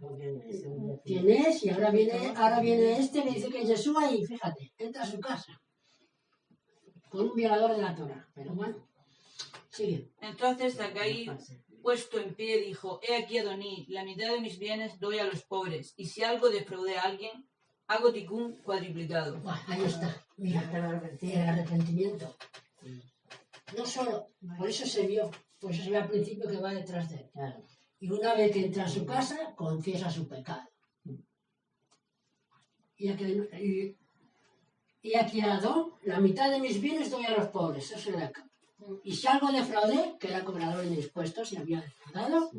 quién es, y ahora viene este que dice que es Yeshua y fíjate, entra a su casa. con un violador de la Torá. Pero bueno, sigue.
Entonces Zacaí, puesto en pie, dijo: He aquí, Adoní, la mitad de mis bienes doy a los pobres, y si algo defraudé a alguien, hago ticún cuadriplicado.
Buah, ahí está. Mira, el arrepentimiento. No solo, por eso se vio al principio que va detrás de él.
Claro.
Y una vez que entra a su casa, confiesa su pecado. Y aquí a Adón, la mitad de mis bienes doy a los pobres. Eso era acá. Y si algo defraudé, que era cobrador de impuestos y había defraudado,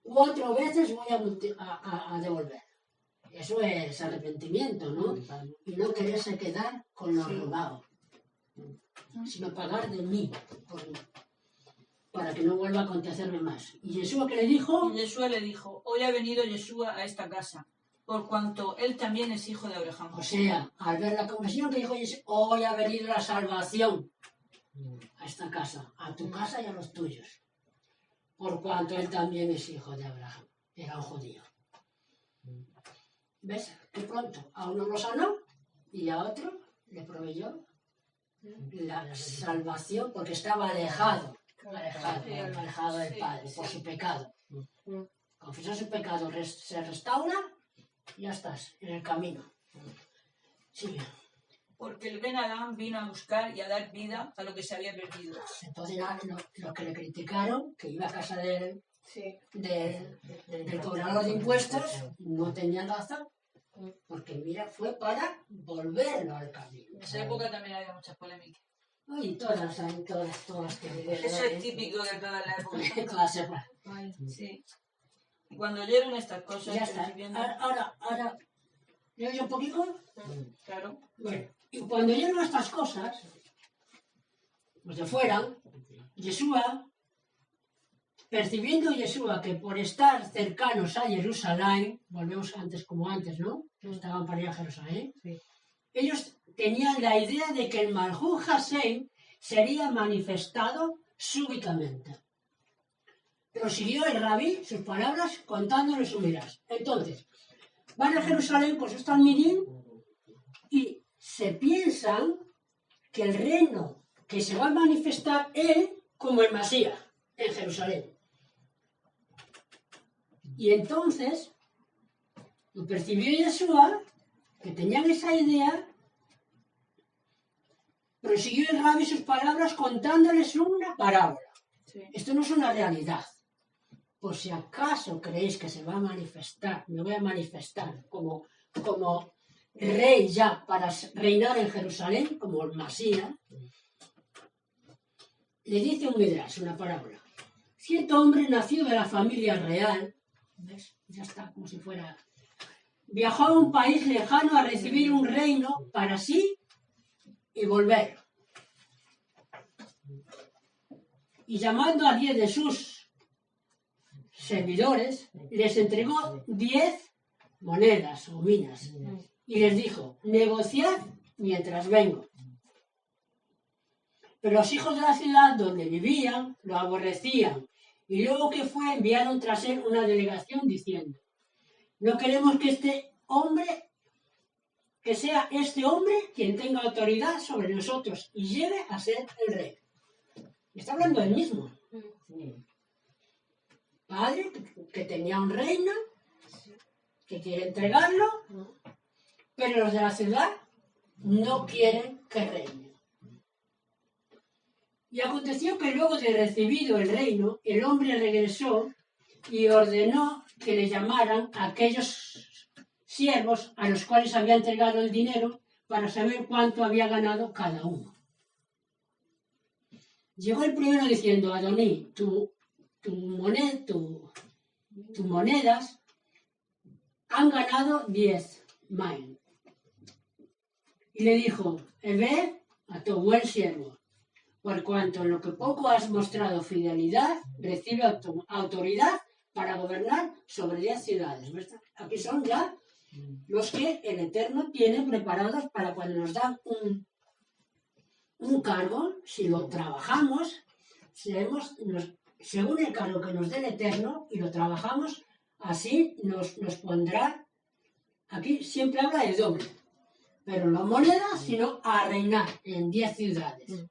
4 veces voy a devolver. Eso es arrepentimiento, ¿no? Y no quererse quedar con lo robado, sino pagar de mí, por mí, para que no vuelva a acontecerme más. ¿Y Yeshua qué le dijo?
Y Yeshua le dijo: Hoy ha venido Yeshua a esta casa, por cuanto él también es hijo de Abraham.
O sea, al ver la conversión que dijo Yeshua, hoy ha venido la salvación a esta casa, a tu casa y a los tuyos, por cuanto él también es hijo de Abraham, era un judío. ¿Ves? Qué pronto, a uno lo sanó y a otro le proveyó la salvación porque estaba alejado del Padre por su pecado. Confesó su pecado, se restaura y ya estás en el camino. Sigue.
Porque el Ben Adán vino a buscar y a dar vida a lo que se había perdido.
Entonces los que le criticaron, que iba a casa del cobrador de impuestos, no tenían razón, porque mira, fue para volverlo al camino.
En esa época también había muchas polémicas.
Y todas que...
Eso es típico de toda la época.
Todas épocas.
Sí. Y cuando oyeron estas cosas,
Ya está.
percibiendo-
Ahora, ¿le oye un poquito?
Claro.
Bueno, y cuando oyeron estas cosas, los de fuera, Yeshua, percibiendo Yeshua que por estar cercanos a Jerusalén, volvemos como antes, ¿no? Estaban para ir a Jerusalén.
Sí.
Ellos tenían la idea de que el Malhut Hashem sería manifestado súbitamente. Prosiguió el rabí sus palabras contándole su miras. Entonces, van a Jerusalén con sus talmidim y se piensan que el reino que se va a manifestar él como el Masías en Jerusalén. Y entonces lo percibió Yeshua, que tenían esa idea, prosiguió el rabí sus palabras contándoles una parábola.
Sí.
Esto no es una realidad. Por si acaso creéis que se va a manifestar, me voy a manifestar como rey ya para reinar en Jerusalén, como el Masías, le dice un midrash, una parábola. Cierto hombre nacido de la familia real, ¿ves? Ya está, como si fuera... Viajó a un país lejano a recibir un reino para sí y volver. Y llamando a 10 de sus servidores, les entregó 10 monedas o minas y les dijo: negociad mientras vengo. Pero los hijos de la ciudad donde vivían lo aborrecían, y luego que fue enviaron tras él una delegación diciendo: no queremos que sea este hombre quien tenga autoridad sobre nosotros y llegue a ser el rey. Está hablando del mismo. Padre que tenía un reino, que quiere entregarlo, pero los de la ciudad no quieren que reine. Y aconteció que luego de recibido el reino, el hombre regresó y ordenó que le llamaran a aquellos siervos a los cuales había entregado el dinero para saber cuánto había ganado cada uno. Llegó el primero diciendo: Adoní, tus monedas han ganado 10 main. Y le dijo: ve a tu buen siervo, por cuanto en lo que poco has mostrado fidelidad, recibe autoridad para gobernar sobre 10 ciudades. ¿Verdad? Aquí son ya los que el Eterno tiene preparados para cuando nos dan un cargo, si lo trabajamos, según el cargo que nos dé el Eterno y lo trabajamos, así nos pondrá. Aquí siempre habla de doble. pero no moneda, sino a reinar en 10 ciudades.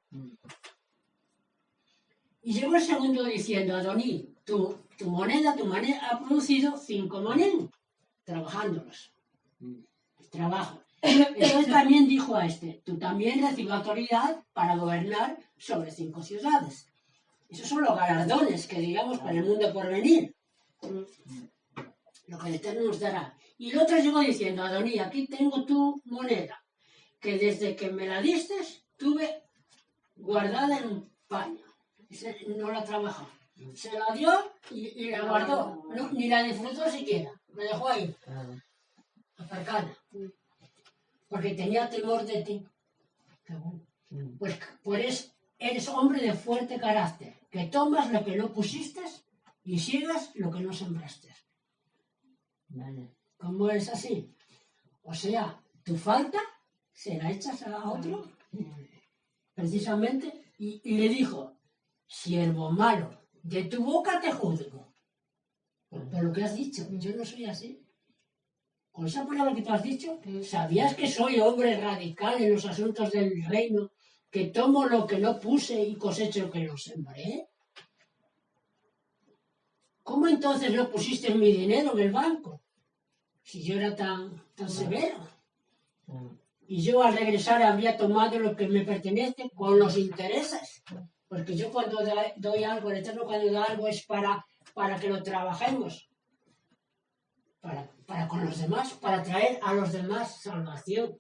Y llegó el segundo diciendo, Adoní, tu moneda ha producido 5 monedas, trabajándolos. Trabajo. Entonces también dijo a este, tú también recibes autoridad para gobernar sobre 5 ciudades. Esos son los galardones que digamos para el mundo por venir. Lo que el Eterno nos dará. Y el otro llegó diciendo, Adoní, aquí tengo tu moneda, que desde que me la diste, tuve guardada en un paño. No la trabajó. Se la dio y la guardó. No, ni la disfrutó siquiera. La dejó ahí. Aparcada. Porque tenía temor de ti. Pues eres hombre de fuerte carácter, que tomas lo que no pusiste y siegas lo que no sembraste. ¿Cómo es así? O sea, tu falta se la echas a otro, precisamente, y le dijo, siervo malo, de tu boca te juzgo. Por lo que has dicho, yo no soy así. Con esa palabra que tú has dicho, ¿sabías que soy hombre radical en los asuntos del reino? Que tomo lo que no puse y cosecho lo que no sembré. ¿Cómo entonces no pusiste mi dinero en el banco? Si yo era tan severo. Y yo al regresar habría tomado lo que me pertenece con los intereses. Porque yo cuando doy algo, el Eterno cuando da algo es para que lo trabajemos. Para con los demás, para traer a los demás salvación.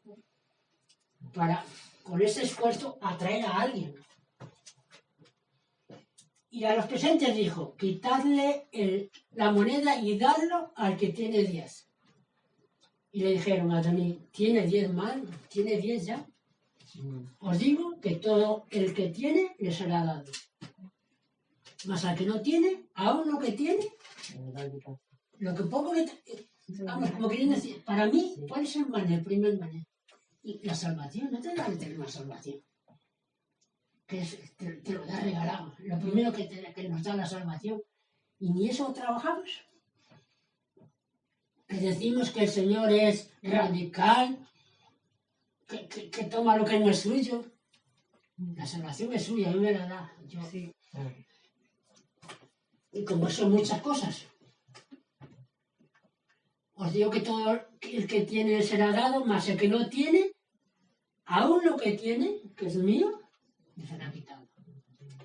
Para con ese esfuerzo atraer a alguien. Y a los presentes dijo, quitadle la moneda y dadlo al que tiene 10. Y le dijeron a Adoní, ¿tiene 10 mal? ¿Tiene 10 ya? Os digo que todo el que tiene le será dado. Mas al que no tiene, aún lo que tiene, lo que poco le... Vamos, como queriendo decir, para mí puede ser mané, el primer mané. Y la salvación, no te da que tener una salvación. Que te lo da regalado. Lo primero que nos da la salvación. Y ni eso trabajamos. Que decimos que el Señor es radical, que toma lo que no es suyo. La salvación es suya, a mí me la da. Yo. Sí. Y como son muchas cosas. Os digo que todo el que tiene será dado, más el que no tiene, aún lo que tiene, que es mío, me será quitado.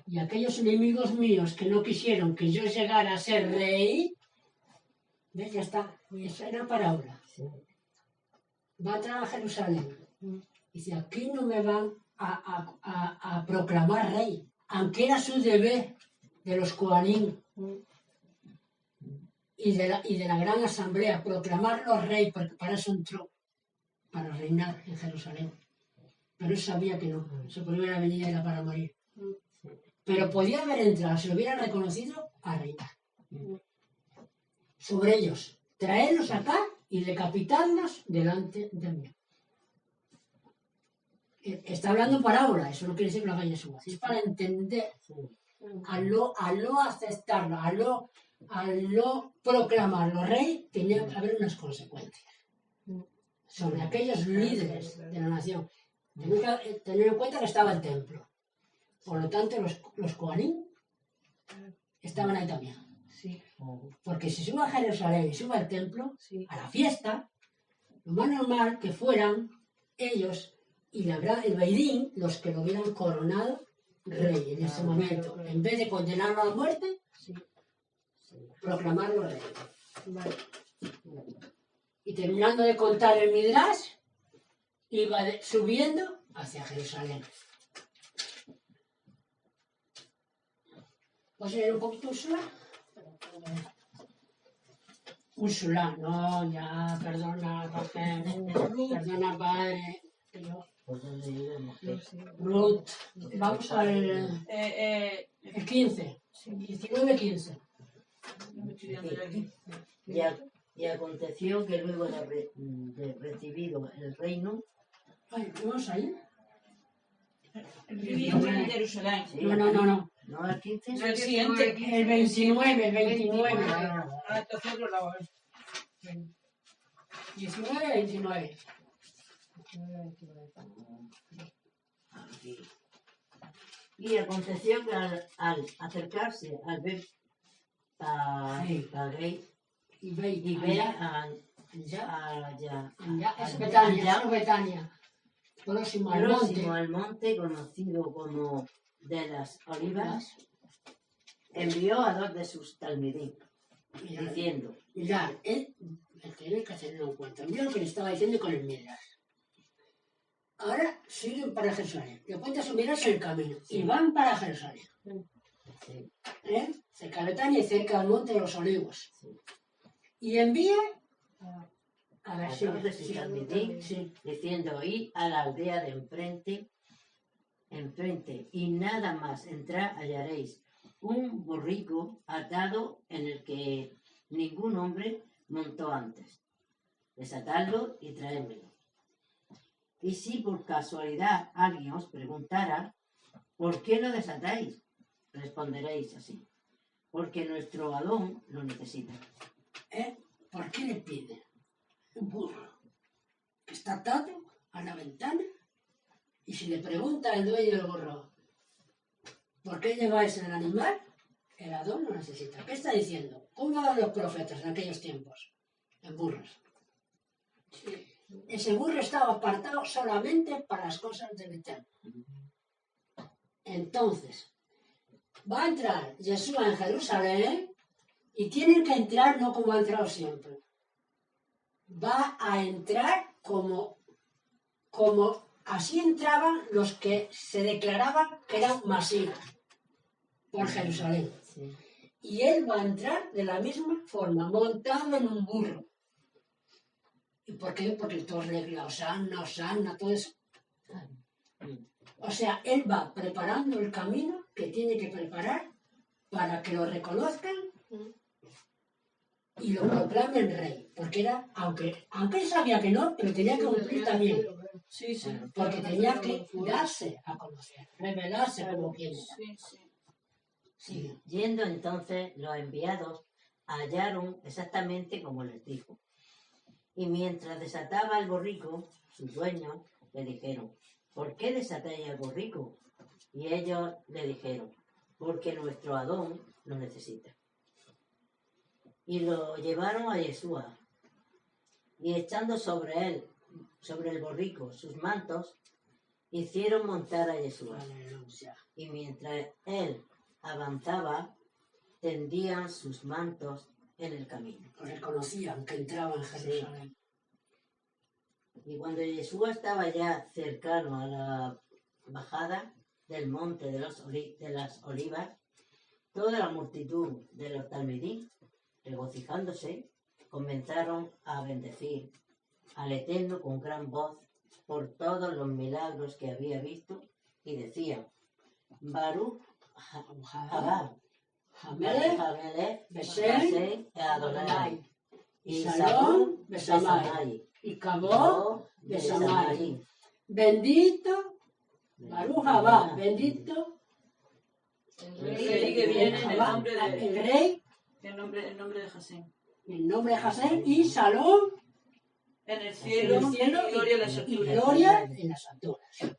Y aquellos enemigos míos que no quisieron que yo llegara a ser rey, ¿ves? Ya está. Eso era parábola. Va a entrar a Jerusalén. Dice, aquí no me van a proclamar rey, aunque era su deber de los Coanín. Y de la gran asamblea, proclamarlo rey, porque para eso entró, para reinar en Jerusalén. Pero él sabía que no, su primera venida era para morir. Pero podía haber entrado, si lo hubieran reconocido, a reinar. Sobre ellos, traerlos acá y decapitarlos delante de mí. Está hablando parábola, eso no quiere decir que lo haga Jesús, es para entender, al no aceptarlo, al no proclamarlo rey, tenía que haber unas consecuencias sobre aquellos líderes de la nación. Tenía que tener en cuenta que estaba el templo. Por lo tanto, los Coanín estaban ahí también. Sí. Porque si suba a Jerusalén y suba al templo, a la fiesta, lo más normal que fueran ellos y el Beidín los que lo hubieran coronado rey en ese momento. En vez de condenarlo a muerte, proclamarlo rey. Vale. Y terminando de contar el Midrash, iba subiendo hacia Jerusalén. ¿Puedes leer un poquito Úrsula? Úrsula, no, ya, perdona, Rafael, perdona, padre. Ruth, vamos al 15, 19-15.
Y aconteció que luego de recibido el reino...
Ay, ¿vamos ahí?
Vivir en Jerusalén.
Sí,
No.
No, el 15.
El siguiente.
El 29.
Entonces otro lado.
19-29.
Aquí. Y aconteció que al acercarse al ver a Gay
Y ve,
y ve a
ya es Betania, es Betania, próximo al monte.
próximo al monte conocido como de las Olivas, envió a 2 de sus talmidín, diciendo,
Mirad, él tiene que tenerlo en cuenta. Mira lo que le estaba diciendo con el Midrash. Ahora siguen para Jerusalén. Le cuenta su Midrash el camino. Y van para Jerusalén.
sí,
Cerca de Betania y cerca del monte de los Olivos.
sí,
Y envía a
a
ver
2 de sus talmidín, diciendo, id a la aldea de enfrente, y nada más entrar hallaréis un borrico atado en el que ningún hombre montó antes. Desatadlo y traédmelo. Y si por casualidad alguien os preguntara, ¿por qué lo desatáis? Responderéis así, porque nuestro Adón lo necesita.
¿Por qué le pide un burro que está atado a la ventana? Y si le pregunta el dueño del burro, ¿por qué lleváis el animal? El Adón lo necesita. ¿Qué está diciendo? ¿Cómo eran los profetas en aquellos tiempos? En burros. Ese burro estaba apartado solamente para las cosas del Eterno. Entonces, va a entrar Jesús en Jerusalén y tiene que entrar no como ha entrado siempre. Va a entrar como así entraban los que se declaraban que eran masías por Jerusalén.
Sí.
Y él va a entrar de la misma forma, montado en un burro. ¿Y por qué? Porque todos le gritan, Osana, todo eso. O sea, él va preparando el camino que tiene que preparar para que lo reconozcan y lo proclamen rey. Porque era, aunque él sabía que no, pero tenía que cumplir también.
Sí, sí.
Porque tenía que darse a conocer, revelarse como quien era.
Sí, sí.
Sí.
Yendo entonces, los enviados hallaron exactamente como les dijo. Y mientras desataba el borrico, sus dueños le dijeron, ¿por qué desatáis el borrico? Y ellos le dijeron, porque nuestro Adón lo necesita. Y lo llevaron a Yeshua, y echando sobre él, sobre el borrico, sus mantos, hicieron montar a Yeshua.
Aleluya.
Y mientras él avanzaba, tendían sus mantos en el camino.
Reconocían que entraba en Jerusalén.
Y cuando Yeshua estaba ya cercano a la bajada del monte de las Olivas, toda la multitud de los talmidín, regocijándose, comenzaron a bendecir al Eterno con gran voz por todos los milagros que había visto, y decían, Baruch Haba,
Hamelech,
Besem, Adonai,
y
Saúl
Salón, Besamai, y Cabó, Besamai. Bendito, Baruch Haba, bendito
El rey que viene en el
Jabá,
nombre
el
de,
rey,
el nombre de Jasén.
el nombre de Jasén, y Salón,
En el
en
cielo,
el cielo,
y gloria en las
y
alturas.
gloria en las alturas.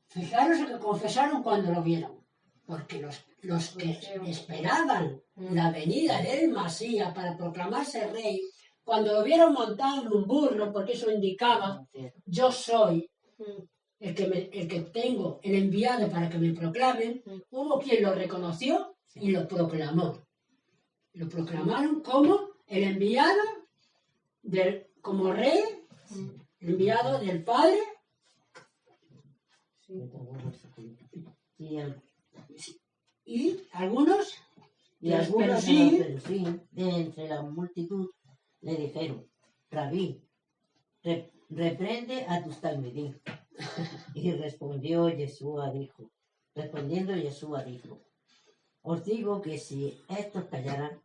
Fijaros lo que confesaron cuando lo vieron, porque los que esperaban la venida del Masías para proclamarse rey, cuando lo vieron montado en un burro, porque eso indicaba, yo soy el que tengo el enviado para que me proclamen, hubo quien lo reconoció y lo proclamó. Lo proclamaron como el enviado como rey, el enviado del Padre. Y algunos
Y algunos de los Perusín, de entre la multitud, le dijeron, Rabí, reprende a tus talmidín. Y respondiendo Yeshua dijo, os digo que si estos callaran,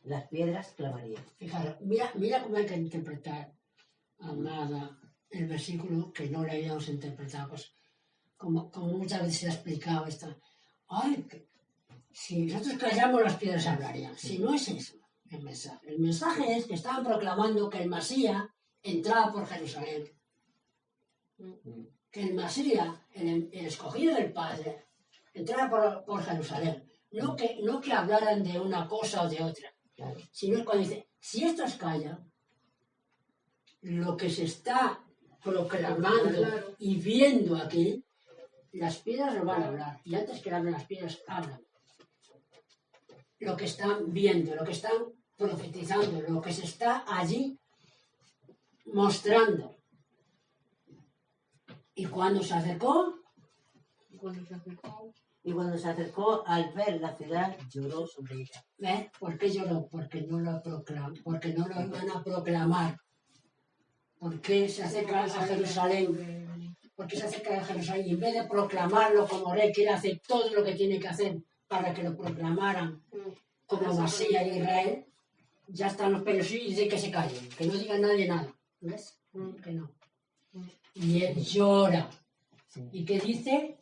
las piedras clamarían.
Fijaros, mira cómo hay que interpretar, amada, el versículo que no le habíamos interpretado, pues, como muchas veces se ha explicado esto. Ay, si nosotros callamos, las piedras hablarían. Si no es eso el mensaje. El mensaje es que estaban proclamando que el Masías entraba por Jerusalén. que el Masías, el escogido del Padre, entrara por Jerusalén. No que hablaran de una cosa o de otra,
Claro.
sino cuando dice, si estos callan, lo que se está proclamando
Claro.
y viendo aquí, las piedras lo van a hablar. Y antes que hablen las piedras, hablan. Lo que están viendo, lo que están profetizando, lo que se está allí mostrando. Y cuando se acercó,
Y cuando se acercó,
Y cuando se acercó al ver la ciudad, lloró sobre ella.
¿ves? ¿Por qué lloró? Porque no lo iban a proclamar. ¿Por qué se acerca a Jerusalén? Porque se acerca a Jerusalén y en vez de proclamarlo como rey, quiere hacer todo lo que tiene que hacer para que lo proclamaran como Masías de Israel, ya están los pelos y dice que se callen, que no diga nadie nada. ¿Ves? Que no. Y él llora.
Sí.
¿Y qué dice?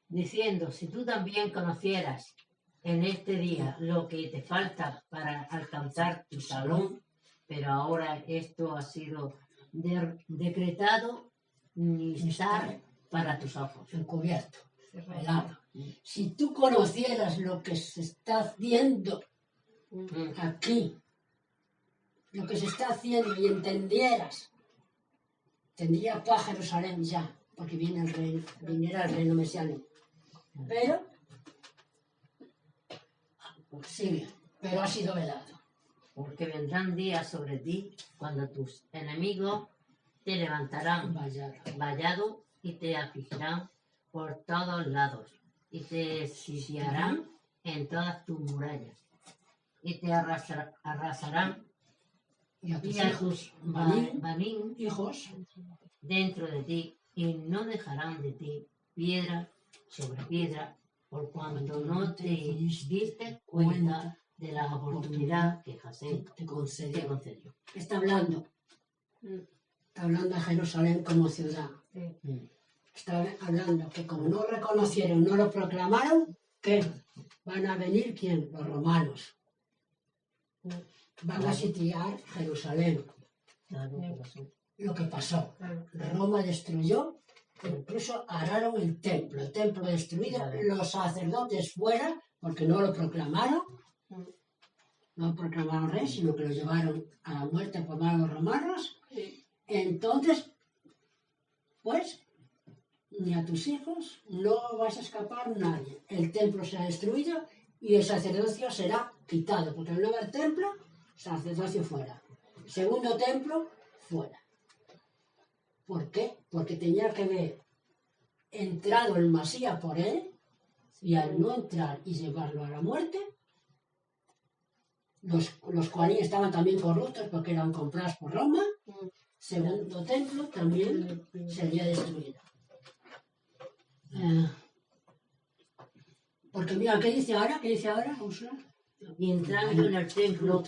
Diciendo, si tú también conocieras en este día lo que te falta para alcanzar tu salón, pero ahora esto ha sido decretado ni estar para tus ojos.
Encubierto, velado. Si tú conocieras lo que se está haciendo aquí, lo que se está haciendo y entendieras, tendría paz Jerusalén ya, porque viniera el reino mesiánico. Pero sigue, pero ha sido velado.
Porque vendrán días sobre ti cuando tus enemigos te levantarán vallado y te afligirán por todos lados y te sitiarán en todas tus murallas y te arrasarán
Y a tus
y a
hijos,
tus banín
hijos,
dentro de ti y no dejarán de ti piedra sobre piedra por cuanto no te diste cuenta de la oportunidad que Jasén
te
te
concedió.
concedió.
Está hablando de Jerusalén como ciudad. Está hablando que como no reconocieron, no lo proclamaron, ¿qué? Van a venir, ¿quién? Los romanos. Van a sitiar Jerusalén.
Claro, corazón.
Lo que pasó.
claro,
Roma destruyó, incluso araron el templo destruido, los sacerdotes fuera, porque no lo proclamaron, no lo proclamaron rey, sino que lo llevaron a la muerte por manos de los romanos. Entonces, pues, ni a tus hijos no vas a escapar nadie. El templo será destruido y el sacerdocio será quitado, porque al no haber templo, sacerdocio fuera. Segundo templo, fuera. ¿Por qué? Porque tenía que haber entrado el Masías por él y al no entrar y llevarlo a la muerte, los Coaní estaban también corruptos porque eran comprados por Roma. Segundo templo también sería destruido. Porque mira, ¿qué dice ahora? ¿Qué dice ahora, Úrsula?
Y entrando en el templo,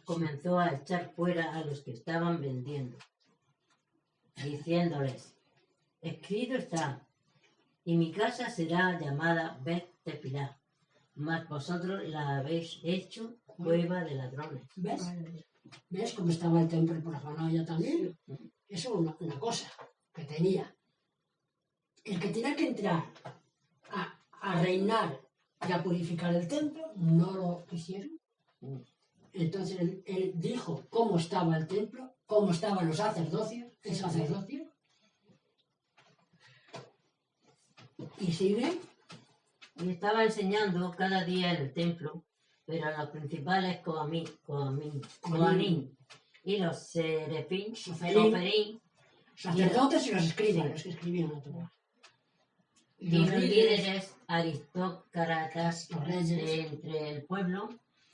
comenzó a echar fuera a los que estaban vendiendo, diciéndoles, escrito está, y mi casa será llamada Bet-Tefilá, mas vosotros la habéis hecho cueva de ladrones.
¿Ves? ¿Ves cómo estaba el templo profanado ya también? Eso es una cosa que tenía. El que tenía que entrar a reinar y a purificar el templo, no lo hicieron. Entonces él dijo cómo estaba el templo, cómo estaban los sacerdocios, el sacerdocio. Y sigue.
Y estaba enseñando cada día en el templo, pero los principales Coanín y los Serefín, Soferín,
Sacerdotes y los escribas, los que escribían la Torá.
y los líderes aristócratas
Los reyes.
de entre el pueblo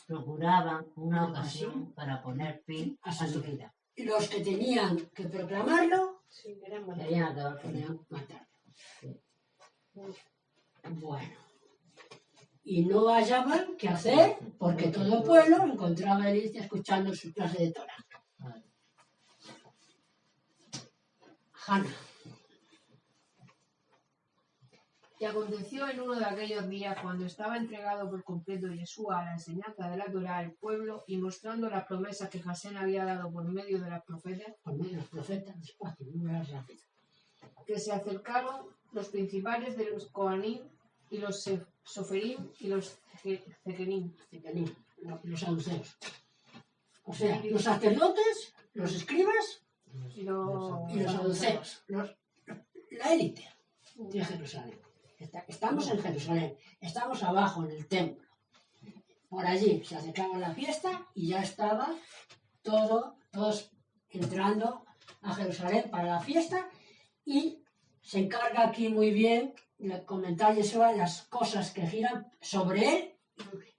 procuraban una ocasión para poner fin a su vida.
Y los que tenían que proclamarlo,
sí, eran más.
Querían acabar con él.
querían matarlo. Bueno. Y no hallaban qué hacer, porque todo el pueblo encontraba a Elicia escuchando su clase de Torá. Hannah.
Y aconteció en uno de aquellos días, cuando estaba entregado por completo Yeshua a la enseñanza de la Torá al pueblo y mostrando las promesas que Jasén había dado por medio de las profetas,
Por medio de los profetas, despacio, no era rápido.
que se acercaron los principales de los Coanim y los Soferim y los Zequenim.
Los saduceos. O sea, los sacerdotes, los escribas
Y los
y los saduceos. La élite de Jerusalén. Estamos en Jerusalén. Estamos abajo en el templo. Por allí se acercaba la fiesta y ya estaba todos entrando a Jerusalén para la fiesta, y se encarga aquí muy bien de comentar Yeshua las cosas que giran sobre él,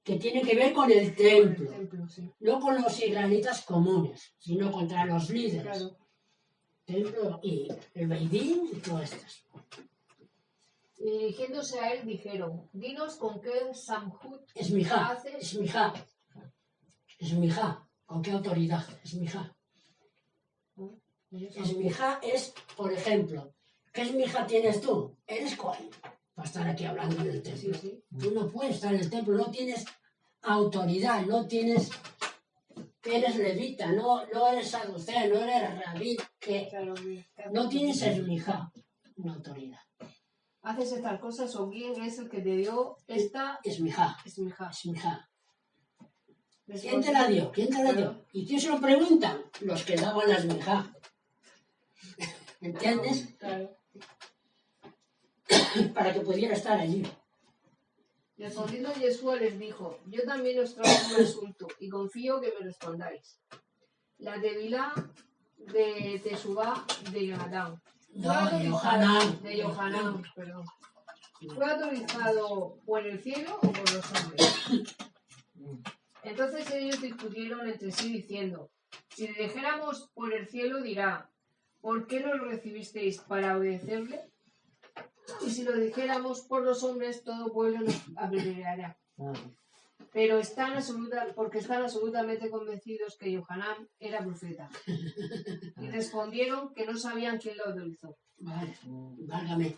que tienen que ver con el templo,
sí.
no con los israelitas comunes, sino contra los líderes.
Claro.
Templo y el Beidín y todo esto.
Y dirigiéndose a él dijeron, dinos con qué Samhut
Es mi hija,
haces.
es mi hija, es mi hija. ¿Con qué autoridad? Es mi hija. Es mi hija es, por ejemplo, ¿qué es mi hija tienes tú? Eres Cohen para estar aquí hablando en el templo.
Sí, sí.
Tú no puedes estar en el templo, no tienes autoridad, no tienes, eres levita, no eres saduceo, no eres rabí, que
Claro,
no tienes es mi hija, una autoridad.
¿Haces estas cosas o quién es el que te dio esta?
Es mi hija,
Es mi hija.
es mi hija.
Les
¿Quién te la dio? ¿Quién te la dio? ¿Y quién se lo preguntan? Los que daban las mijas. ¿Entiendes?
Claro.
Para que pudiera estar allí.
Respondiendo Yeshua les dijo, yo también os traigo un asunto y confío que me respondáis. La Tevilá de Tesubá de Jonatán.
No, de Yohanan.
De Yohanan, perdón. ¿Fue autorizado por el cielo o por los hombres? Entonces ellos discutieron entre sí diciendo, si le dijéramos por el cielo dirá, ¿por qué no lo recibisteis para obedecerle? Y si lo dijéramos por los hombres, todo pueblo nos apedreará. Pero están absolutamente convencidos que Yohanan era profeta. Y respondieron que no sabían quién lo autorizó.
Vale, válgame.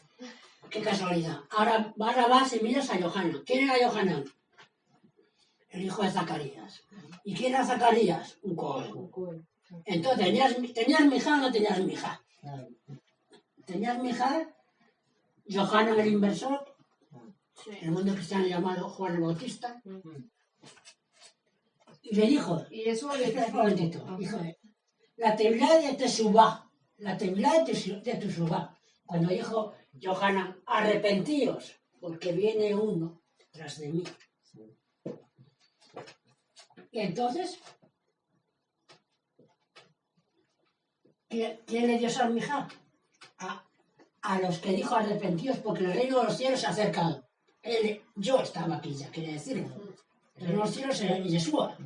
Qué casualidad. Ahora vas y miras a Yohanan. ¿Quién era Yohanan? El hijo de Zacarías. ¿Y quién era Zacarías? Un Cohen. Entonces, ¿tenías mija o no tenías mija? ¿Tenías mija? Yohanan el inversor, el mundo cristiano llamado Juan el Bautista, y le dijo,
Y eso le
espera un momentito, hijo, la Tevilá de Tesubá, de Tesubá, cuando dijo Yohanan, arrepentíos, porque viene uno tras de mí. Y entonces, ¿quién le dio esa mija? A los que dijo arrepentidos, porque el reino de los cielos se ha acercado. Yo estaba aquí, ya quiere decirlo. El reino de los cielos era Yeshua,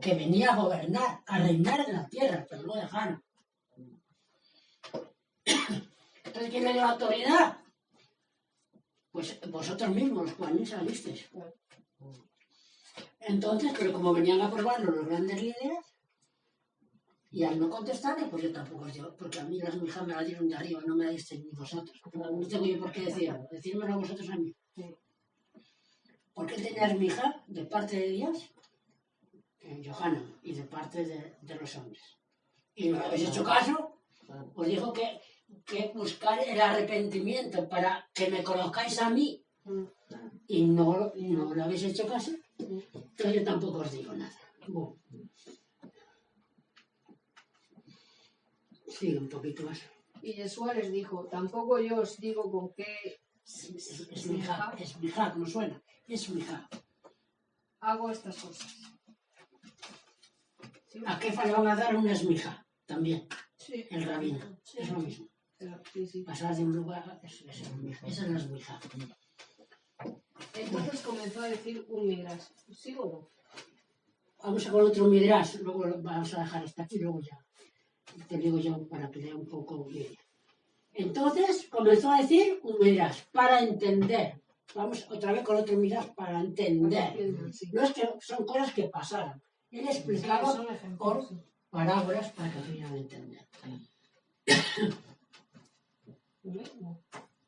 que venía a gobernar, a reinar en la tierra, pero no dejaron. Entonces, ¿quién le dio la autoridad? Pues vosotros mismos, los cuales salisteis. Entonces, pero como venían a probarlo los grandes líderes, y al no contestarle, pues yo tampoco os digo, porque a mí las mijas me las dieron de arriba, no me la disteis ni vosotros. No tengo yo por qué decirlo, decírmelo a vosotros a mí. ¿Por qué tenías mija de parte de Dios? Yohanan, y de parte de los hombres. Y no habéis hecho caso, os dijo que buscar el arrepentimiento para que me conozcáis a mí. Y no lo habéis hecho caso, entonces yo tampoco os digo nada. Bueno. Sí, un poquito más.
Y Yeshua les dijo, tampoco yo os digo con qué
Es mi hija, ¿cómo suena? Es mi hija.
hago estas cosas. ¿Sí?
A Kefa le van a dar una esmija, también,
Sí.
el rabino. Es lo mismo.
Sí.
Pasar de un lugar, esa es la esmija.
Entonces comenzó a decir un midrash. ¿Sí o no?
Vamos a con otro midrash, luego vamos a dejar hasta aquí, luego ya. Te digo yo para que lea un poco bien. Entonces comenzó a decir un midrash para entender. Vamos otra vez con otro midrash para entender.
Sí.
No es que son cosas que pasaron. Él explicaba
Son ejemplos,
por
sí.
parábolas para que pudieran entender.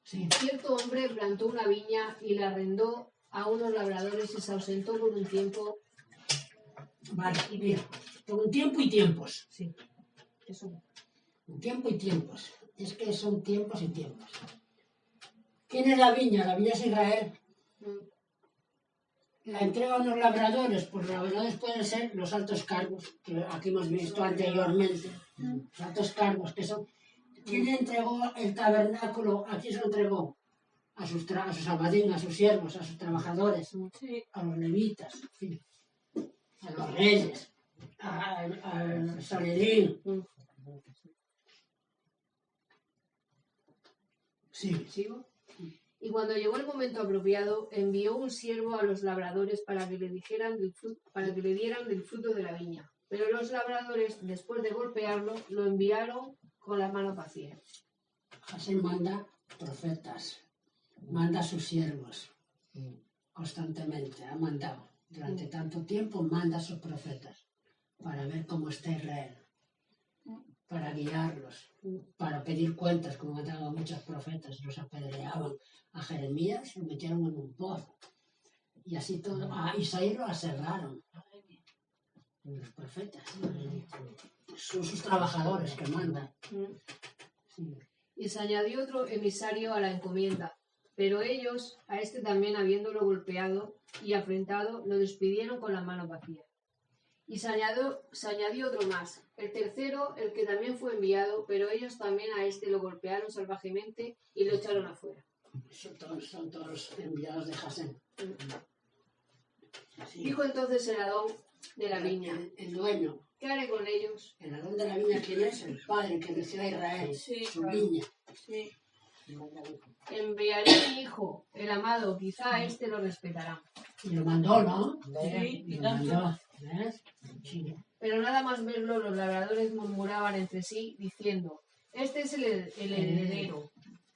Sí.
Cierto hombre plantó una viña y la arrendó a unos labradores y se ausentó por un tiempo.
Vale, mira, por un tiempo y tiempos.
Sí. Eso.
Un tiempo y tiempos. Es que son tiempos y tiempos. ¿Quién es la viña? La viña es Israel. La entrega a unos labradores, pues los labradores pueden ser los altos cargos, que aquí hemos visto anteriormente. Los altos cargos, que son... ¿Quién entregó el tabernáculo? ¿A quién se lo entregó? A sus abadín, a sus siervos, a sus trabajadores,
Sí.
a los levitas, en fin, a los reyes, al Sanedrín. Sí.
¿Sigo? Y cuando llegó el momento apropiado, envió un siervo a los labradores para que le dieran del fruto de la viña. Pero los labradores, después de golpearlo, lo enviaron con las manos vacías.
Jasén manda profetas, manda a sus siervos constantemente, ha mandado. Durante tanto tiempo manda a sus profetas para ver cómo está Israel, para guiarlos, para pedir cuentas, como mandaban muchos profetas, los apedreaban. A Jeremías lo metieron en un pozo. Y así todo. A Isaías lo aserraron. Los profetas. Son sus trabajadores que mandan. Sí.
Y se añadió otro emisario a la encomienda. Pero ellos, a este también habiéndolo golpeado y afrentado, lo despidieron con las manos vacías. Y se añadió otro más, el tercero, el que también fue enviado, pero ellos también a este lo golpearon salvajemente y lo echaron afuera.
Son todos enviados de Jasén. Sí.
Dijo entonces el Adón de la viña,
El dueño.
¿qué haré con ellos?
El Adón de la viña, ¿quién es? El padre que nació a Israel,
Sí,
su
claro.
viña.
Sí.
Enviaré a mi hijo, el amado, quizá este lo respetará.
Y lo mandó, ¿no?
Sí, y
Lo
tanto.
mandó. ¿Ves? Sí.
Pero nada más verlo, los labradores murmuraban entre sí, diciendo, este es el heredero,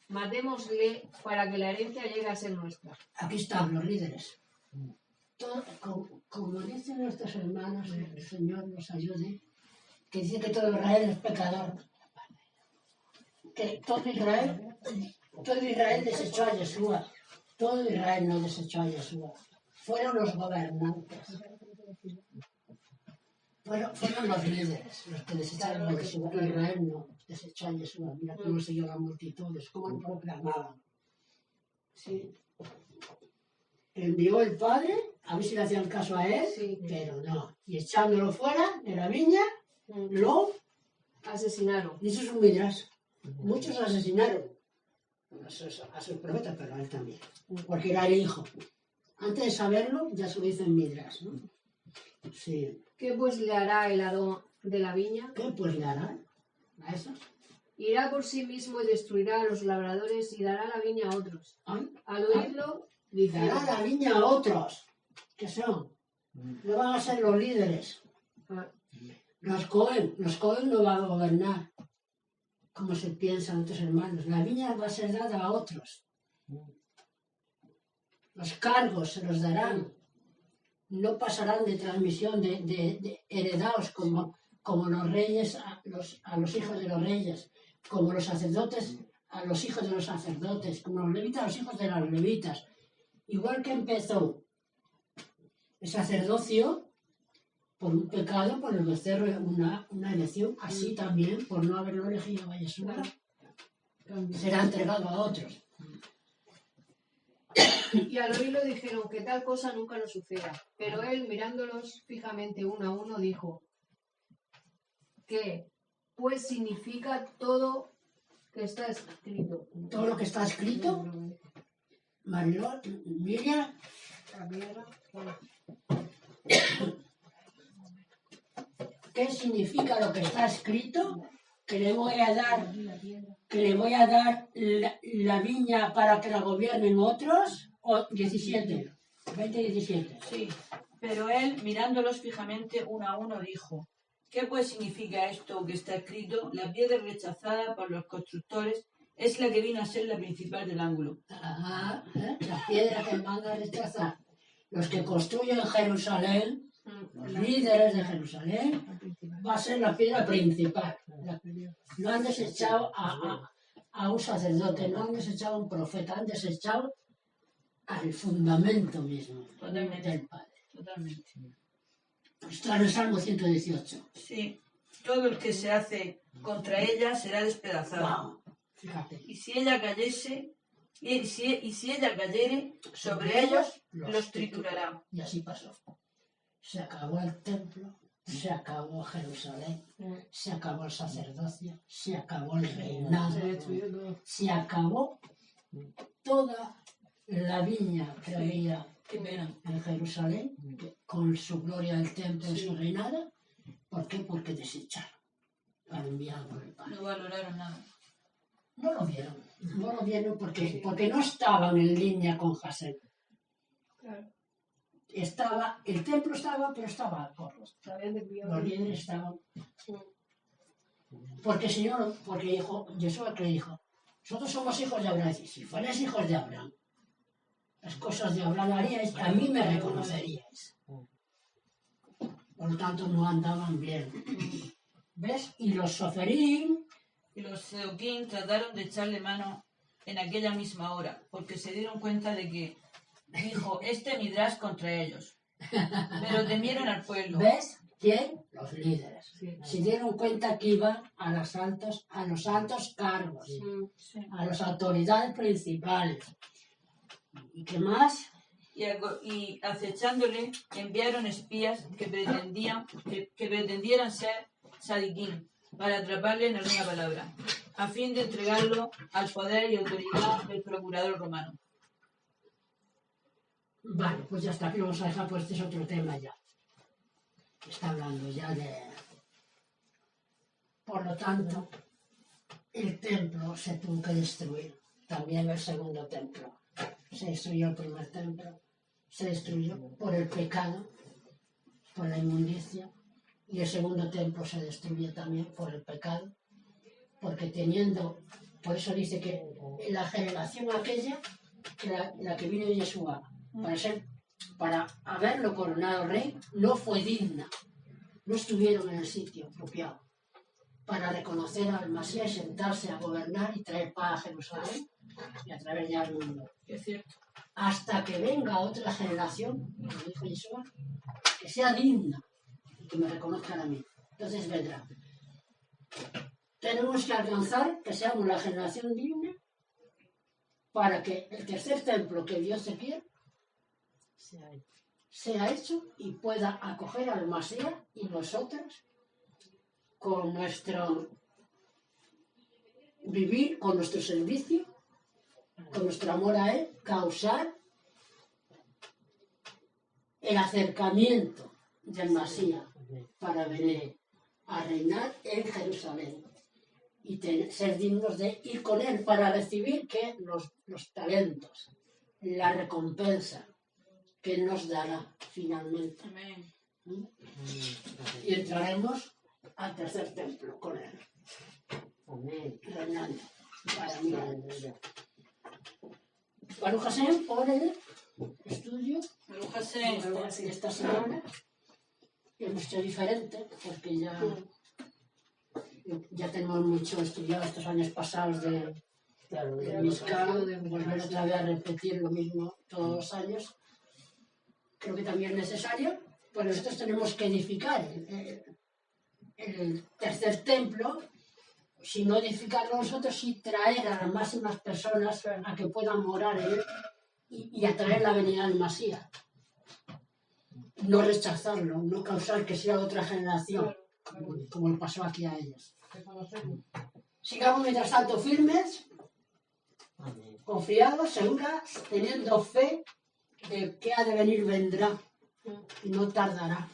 matémosle para que la herencia llegue a ser nuestra.
Aquí están los líderes. Como dicen nuestros hermanos, el Señor nos ayude, que dice que todo Israel es pecador. Que todo Israel desechó a Yeshua. Todo Israel no desechó a Yeshua. Fueron los gobernantes. Fueron los líderes los que desecharon a Yeshua. Israel no desechó a Yeshua. Mira cómo siguió las multitudes, cómo lo proclamaban. Sí. Envió el Padre, a ver si le hacían caso a él,
Sí.
pero no. Y echándolo fuera de la viña, lo
Asesinaron.
hizo sus midrash. Muchos lo asesinaron a sus profetas, pero a él también, porque era el hijo. Antes de saberlo, ya se lo hizo en midrash, ¿no? Sí.
¿Qué pues le hará el Adón de la viña?
¿Qué pues le harán a esos?
Irá por sí mismo y destruirá a los labradores y dará la viña a otros.
Ay,
Al oírlo, dice,
dará la viña a otros. ¿Qué son? No van a ser los líderes. Los Cohen no van a gobernar como se piensan otros hermanos. La viña va a ser dada a otros. Los cargos se los darán. No pasarán de transmisión de heredados como los reyes a los hijos de los reyes, como los sacerdotes a los hijos de los sacerdotes, como los levitas a los hijos de los levitas. Igual que empezó el sacerdocio por un pecado, por el becerro, una elección, así también, por no haberlo elegido a Yeshua, será entregado a otros.
y al oírlo dijeron que tal cosa nunca nos suceda. Pero él, mirándolos fijamente uno a uno, dijo, ¿qué? Pues significa todo que está escrito.
Todo lo que está escrito, Mariló, Miriam, ¿qué significa lo que está escrito? Que le voy a dar la viña para que la gobiernen otros. O 17, 20-17.
Sí, pero él, mirándolos fijamente uno a uno, dijo, ¿qué pues significa esto que está escrito? La piedra rechazada por los constructores es la que vino a ser la principal del ángulo.
Ajá, la piedra que manda a rechazar. Los que construyen Jerusalén, los líderes de Jerusalén, va a ser la piedra principal. No han desechado a un sacerdote, no han desechado a un profeta, han desechado al fundamento mismo del Padre.
Totalmente.
Está en el Salmo 118.
Sí, todo el que se hace contra ella será despedazado.
Wow. Fíjate.
Y si ella cayese, y si ella cayere, sobre ellos los triturará.
Y así pasó. Se acabó el templo, se acabó Jerusalén, se acabó el sacerdocio, se acabó el reinado,
Se destruyó todo.
se acabó toda la viña que había
Qué pena.
en Jerusalén, con su gloria del templo y su reinado. ¿Por qué? Porque desecharon al enviado por el Padre.
No valoraron nada.
No lo vieron porque no estaban en línea con Jasén.
Claro.
El templo estaba, pero estaba corto.
Se habían desviado.
Los líderes estaban. Porque Jesús que dijo, nosotros somos hijos de Abraham. Y si fuerais hijos de Abraham, las cosas de Abraham haríais, a mí me reconoceríais. Por lo tanto, no andaban bien. ¿Ves? Y los soferín,
Y los Sedoquín trataron de echarle mano en aquella misma hora, porque se dieron cuenta de que dijo este Midrash contra ellos. Pero temieron al pueblo.
¿ves? ¿Quién? Los líderes.
Sí.
Se dieron cuenta que iban a los altos cargos, a las autoridades principales. ¿Y qué más?
Y acechándole enviaron espías que pretendieran ser sadiquín para atraparle en alguna palabra, a fin de entregarlo al poder y autoridad del procurador romano.
Vale, pues ya está, aquí lo vamos a dejar, pues este es otro tema ya. Está hablando ya de... Por lo tanto, el templo se tuvo que destruir, también el segundo templo. Se destruyó el primer templo, se destruyó por el pecado, por la inmundicia, y el segundo templo se destruyó también por el pecado, porque por eso dice que la generación aquella, que la que vino de Yeshua, para haberlo coronado rey, no fue digna, no estuvieron en el sitio apropiado para reconocer al Mesías y sentarse a gobernar y traer paz a Jerusalén y a través de al mundo.
Es cierto.
Hasta que venga otra generación, como dijo Yeshua, que sea digna y que me reconozcan a mí. Entonces vendrá. Tenemos que alcanzar que seamos la generación digna para que el tercer templo que Dios se quiere sea hecho y pueda acoger al Mesías y nosotros con nuestro vivir, con nuestro servicio, con nuestro amor a Él, causar el acercamiento del Mesías para venir a reinar en Jerusalén y ser dignos de ir con Él para recibir los talentos, la recompensa que Él nos dará finalmente.
Amén.
Y entraremos al tercer templo con Él, reinando para mí. Baruch Hashem por el estudio
Baruch Hashem.
de esta semana. Hemos hecho diferente porque ya tenemos mucho estudiado estos años pasados de Mizcal, de volver otra vez a repetir lo mismo todos los años. Creo que también es necesario, pues nosotros tenemos que edificar el tercer templo, si no edificarlo nosotros, sí traer a las máximas personas a que puedan morar en él y atraer la venida del Mesías. No rechazarlo, no causar que sea otra generación, como le pasó aquí a ellos. Sigamos mientras tanto firmes, confiados, seguras, teniendo fe de que ha de venir vendrá y no tardará.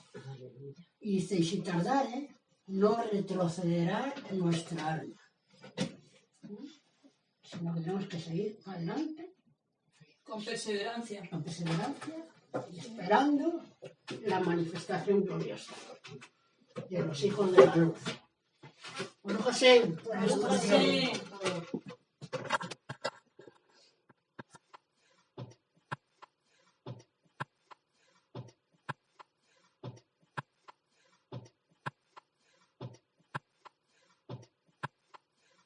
Y dice, y si tardare, no retrocederá nuestra alma. Sino que tenemos que seguir adelante
Con perseverancia.
y esperando la manifestación gloriosa de los hijos de la luz. Bueno, José, por esto
Baruch Hashem.